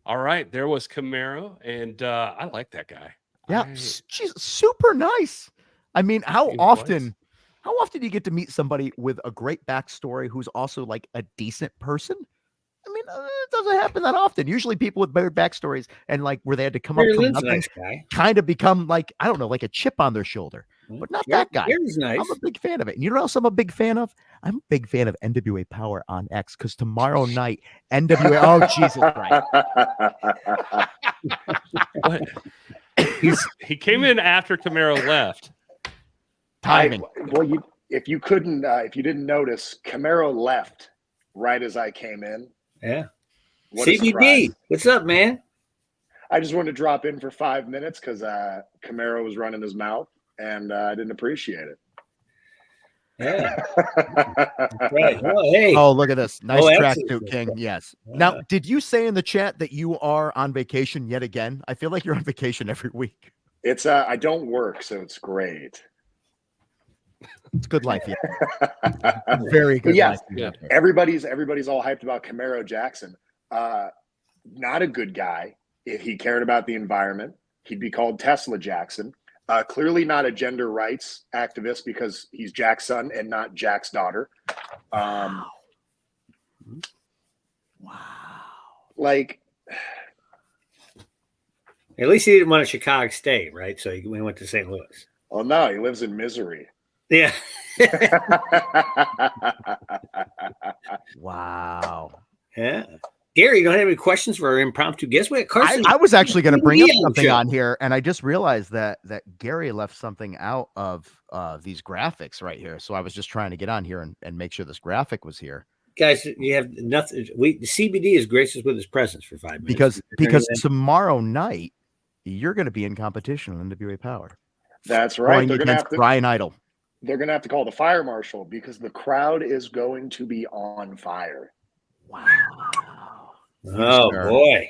All right. There was Camero. And I like that guy. Yeah. She's super nice. I mean, how often do you get to meet somebody with a great backstory who's also like a decent person? I mean, it doesn't happen that often. Usually people with better backstories and like where they had to come up from nothing nice guy. kind of become like, I don't know, like a chip on their shoulder, but not that guy. Gary's nice. I'm a big fan of it. And you know what else I'm a big fan of? I'm a big fan of NWA Power on X because tomorrow night, NWA, oh, Jesus Christ. What? He came in after Camero left. Timing. If you didn't notice, Camero left right as I came in. Yeah. What a CBD, surprise. what's up, man? I just wanted to drop in for 5 minutes because Camero was running his mouth, and I didn't appreciate it. Yeah. Right. Oh, hey. Oh, look at this. Nice tracksuit, absolutely. King. Yes. Now, did you say in the chat that you are on vacation yet again? I feel like you're on vacation every week. It's I don't work, so it's great. It's good life, yeah. Very good life. Yeah. Everybody's all hyped about Camero Jackson. Not a good guy. If he cared about the environment, he'd be called Tesla Jackson. Clearly not a gender rights activist because he's Jack's son and not Jack's daughter. Wow. Like, At least he didn't want a Chicago State, right? So we went to St. Louis. oh no, he lives in misery. Yeah. Wow. Yeah. Gary, you don't have any questions for our impromptu guest? Wait, Carson, I was actually going to bring up Yeah, something sure. on here, and I just realized that Gary left something out of these graphics right here. So I was just trying to get on here and make sure this graphic was here. Guys, you have nothing. CBD is gracious with his presence for 5 minutes. Because tomorrow night you're going to be in competition on NWA Power. That's right. Going They're going to against have to. Brian Idol. They're going to have to call the fire marshal because the crowd is going to be on fire. Wow. Oh boy,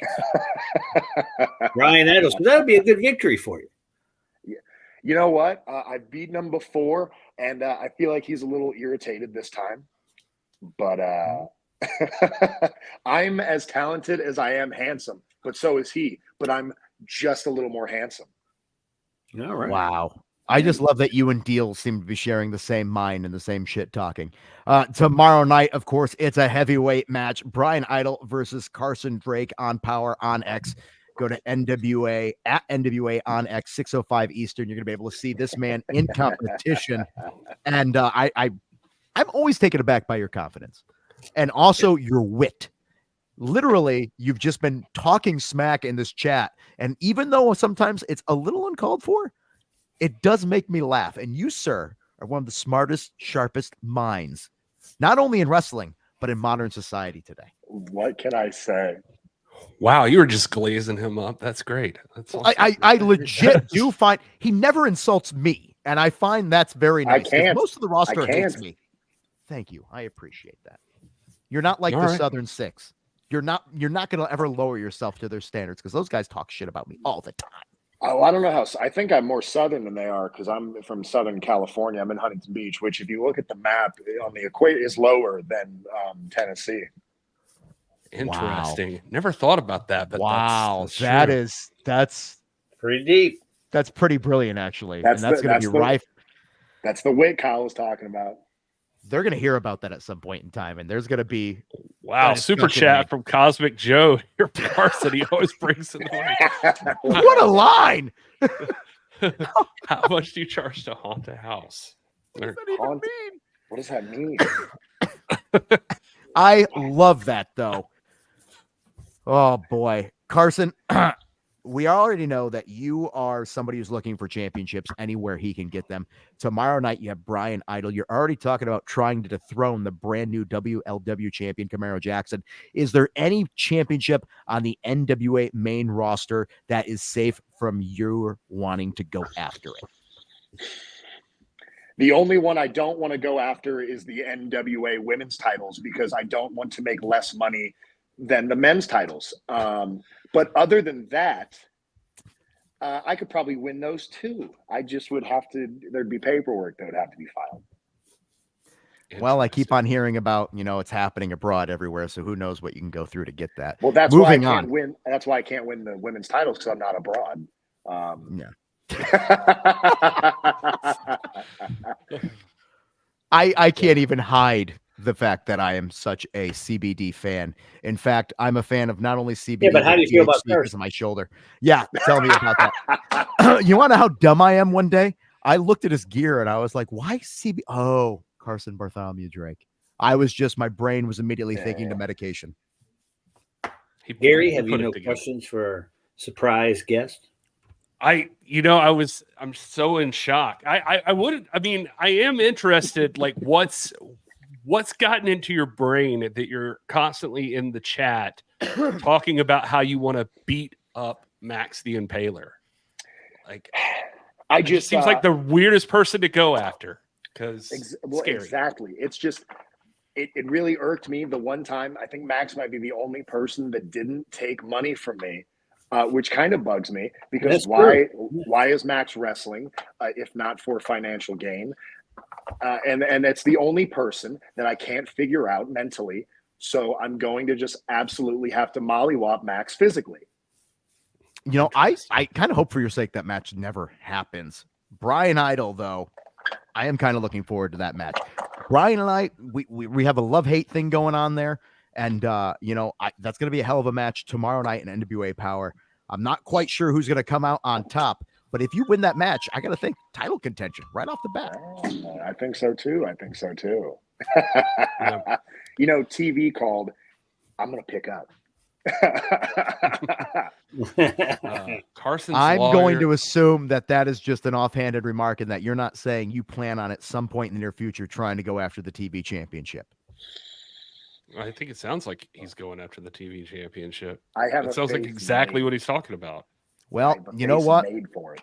Brian Idol. So that'll be a good victory for you. You know what? I've beaten him before, and I feel like he's a little irritated this time. But I'm as talented as I am handsome, but so is he. But I'm just a little more handsome. All right. Wow. I just love that you and Dealz seem to be sharing the same mind and the same shit talking. Tomorrow night, of course, it's a heavyweight match. Brian Idol versus Carson Drake on Power on X. Go to NWA at NWA on X, 6:05 Eastern. You're going to be able to see this man in competition. And I'm always taken aback by your confidence and also your wit. Literally, you've just been talking smack in this chat. And even though sometimes it's a little uncalled for, it does make me laugh. And you, sir, are one of the smartest, sharpest minds, not only in wrestling, but in modern society today. What can I say? Wow, you were just glazing him up. That's great. That's awesome. I legit do find he never insults me. And I find that's very nice. I can't. Most of the roster I hates can't. me. Thank you. I appreciate that. You're not like All the right. Southern Six. You're not going to ever lower yourself to their standards because those guys talk shit about me all the time. Oh, I don't know how. I think I'm more southern than they are because I'm from Southern California. I'm in Huntington Beach, which, if you look at the map on the equator, is lower than Tennessee. Interesting. Never thought about that. But Wow, that's that's Pretty deep. That's pretty brilliant, actually. That's and that's going to be right. That's the wit Kyle was talking about. They're going to hear about that at some point in time, and there's going to be wow. Super chat from Cosmic Joe. Your Carson, he always brings it up. What a line! How much do you charge to haunt a house? What does that even mean? What does that mean? I love that, though. Oh boy, Carson. We already know that you are somebody who's looking for championships anywhere he can get them. Tomorrow night, you have Brian Idol. You're already talking about trying to dethrone the brand new WLW champion, Camero Jackson. Is there any championship on the NWA main roster that is safe from your wanting to go after it? The only one I don't want to go after is the NWA women's titles because I don't want to make less money than the men's titles. But other than that, I could probably win those too. I just would have to, there'd be paperwork that would have to be filed. Well, I keep on hearing about, it's happening abroad everywhere. So who knows what you can go through to get that. Well, that's Moving why I on. can't win. That's why I can't win the women's titles because I'm not abroad. Yeah. I can't even hide the fact that I am such a CBD fan. In fact, I'm a fan of not only CBD, Yeah, but how do you feel about THC because Carson? of my shoulder? Yeah, tell me about that. You want to know how dumb I am? One day, I looked at his gear and I was like, "Why CBD?" Oh, Carson Bartholomew Drake. My brain was immediately thinking to medication. Gary, have you no questions for our surprise guest? I'm so in shock. I am interested, like what's gotten into your brain that you're constantly in the chat talking about how you want to beat up Max the Impaler. Like, I it just seems like the weirdest person to go after because scary. Exactly. It's just, it really irked me the one time. I think Max might be the only person that didn't take money from me. Which kind of bugs me because why is Max wrestling if not for financial gain? And it's the only person that I can't figure out mentally. So I'm going to just absolutely have to mollywop Max physically. I kind of hope for your sake that match never happens. Brian Idol, though, I am kind of looking forward to that match. Brian and I, we have a love-hate thing going on there. And, that's going to be a hell of a match tomorrow night in NWA Power. I'm not quite sure who's going to come out on top, but if you win that match, I got to think title contention right off the bat. I think so too. TV called, I'm going to pick up. Carson's I'm lawyer. going to assume that that is just an offhanded remark and that you're not saying you plan on at some point in the near future trying to go after the TV championship. I think it sounds like he's going after the TV championship. I have It a sounds like face exactly made. what he's talking about. Well, I have a you know face what? Made for it.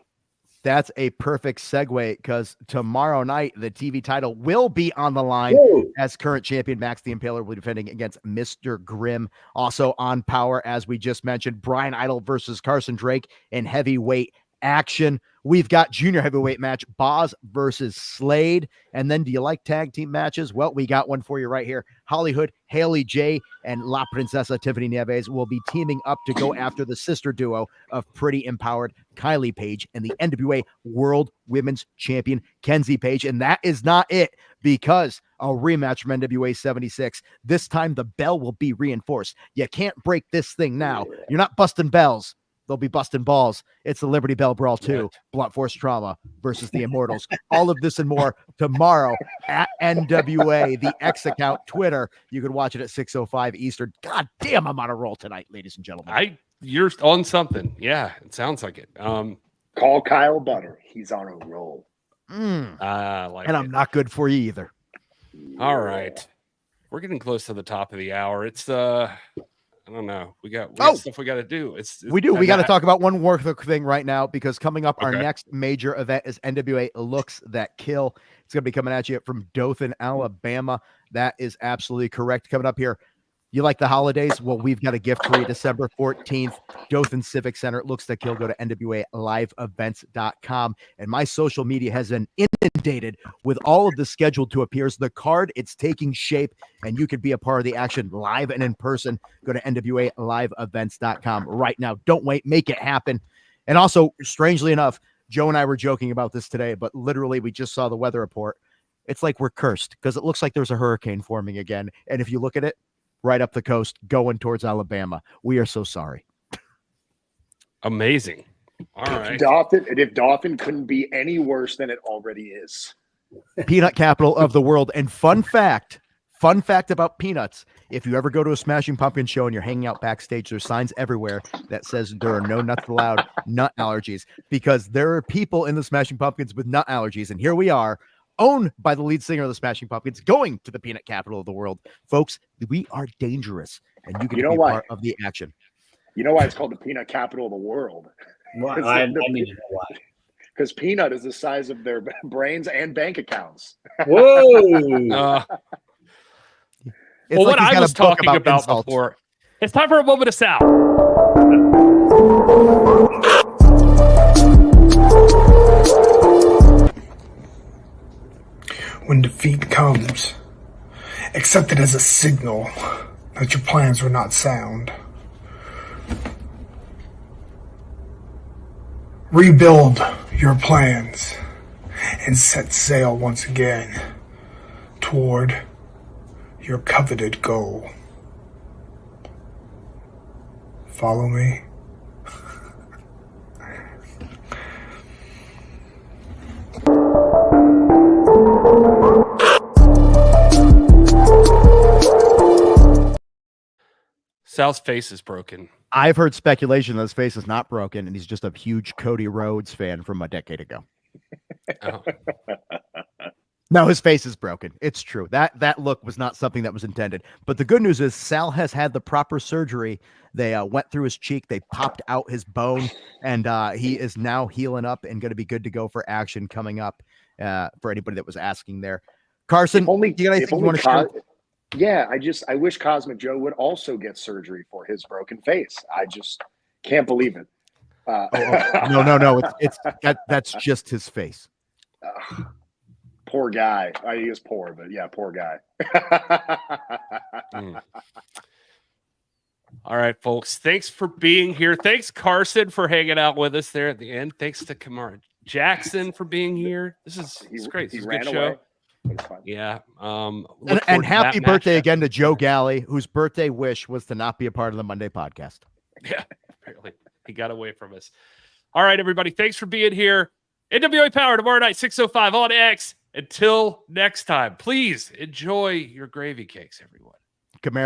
That's a perfect segue because tomorrow night, the TV title will be on the line as current champion Max the Impaler will be defending against Mr. Grimm. Also on Power, as we just mentioned, Brian Idol versus Carson Drake in heavyweight action. We've got junior heavyweight match, Boz versus Slade. And then do you like tag team matches? Well, we got one for you right here. Hollywood, Haley J, and La Princesa Tiffany Nieves will be teaming up to go after the sister duo of Pretty Empowered Kylie Page and the NWA World Women's Champion Kenzie Page. And that is not it, because a rematch from NWA 76. This time the bell will be reinforced. You can't break this thing now. You're not busting bells. They'll be busting balls. It's the Liberty Bell Brawl 2, Blunt Force Trauma versus the Immortals. All of this and more tomorrow at NWA, the X account, Twitter. You can watch it at 6:05 Eastern. God damn, I'm on a roll tonight, ladies and gentlemen. You're on something. Yeah, it sounds like it. Call Kyle Butter. He's on a roll. And like I'm not good for you either. All right. We're getting close to the top of the hour. It's I don't know. We got stuff we got to do. We do. We got to talk about one more thing right now, because coming up, our Okay. next major event is NWA Looks That Kill. It's going to be coming at you from Dothan, Alabama. That is absolutely correct. Coming up here. You like the holidays? Well, we've got a gift for you. December 14th, Dothan Civic Center. Looks That Kill. Go to NWALiveEvents.com. And my social media has been inundated with all of the scheduled to appears. The card, it's taking shape, and you could be a part of the action live and in person. Go to NWALiveEvents.com right now. Don't wait. Make it happen. And also, strangely enough, Joe and I were joking about this today, but literally we just saw the weather report. It's like we're cursed because it looks like there's a hurricane forming again. And if you look at it, right up the coast, going towards Alabama. We are so sorry. Amazing. All right. If Dauphin couldn't be any worse than it already is. Peanut capital of the world. And fun fact about peanuts, if you ever go to a Smashing Pumpkin show and you're hanging out backstage, there's signs everywhere that says there are no nuts allowed, nut allergies, because there are people in the Smashing Pumpkins with nut allergies. And here we are, owned by the lead singer of the Smashing Pumpkins, going to the peanut capital of the world. Folks, we are dangerous, and you can be part of the action. You know why it's called the peanut capital of the world? Well, I need to know why. Because peanut is the size of their brains and bank accounts. Whoa! Well, what I was talking about before, it's time for a moment of sound. When defeat comes, accept it as a signal that your plans were not sound. Rebuild your plans and set sail once again toward your coveted goal. Follow me? Sal's face is broken. I've heard speculation that his face is not broken, and he's just a huge Cody Rhodes fan from a decade ago. Oh. No, his face is broken. It's true. That look was not something that was intended. But the good news is Sal has had the proper surgery. They went through his cheek. They popped out his bone, and he is now healing up and going to be good to go for action coming up for anybody that was asking there. Carson, you got anything you want to share? Yeah, I wish Cosmic Joe would also get surgery for his broken face. I just can't believe it. No. That's just his face. Poor guy. He is poor, but yeah, poor guy. All right, folks. Thanks for being here. Thanks, Carson, for hanging out with us there at the end. Thanks to Kamara Jackson for being here. This is great. This is a good show. Yeah. And happy birthday again to Joe Galli, whose birthday wish was to not be a part of the Monday podcast. Yeah, apparently he got away from us. All right, everybody. Thanks for being here. NWA Power tomorrow night, 6:05 on X. Until next time, please enjoy your gravy cakes, everyone. Camero.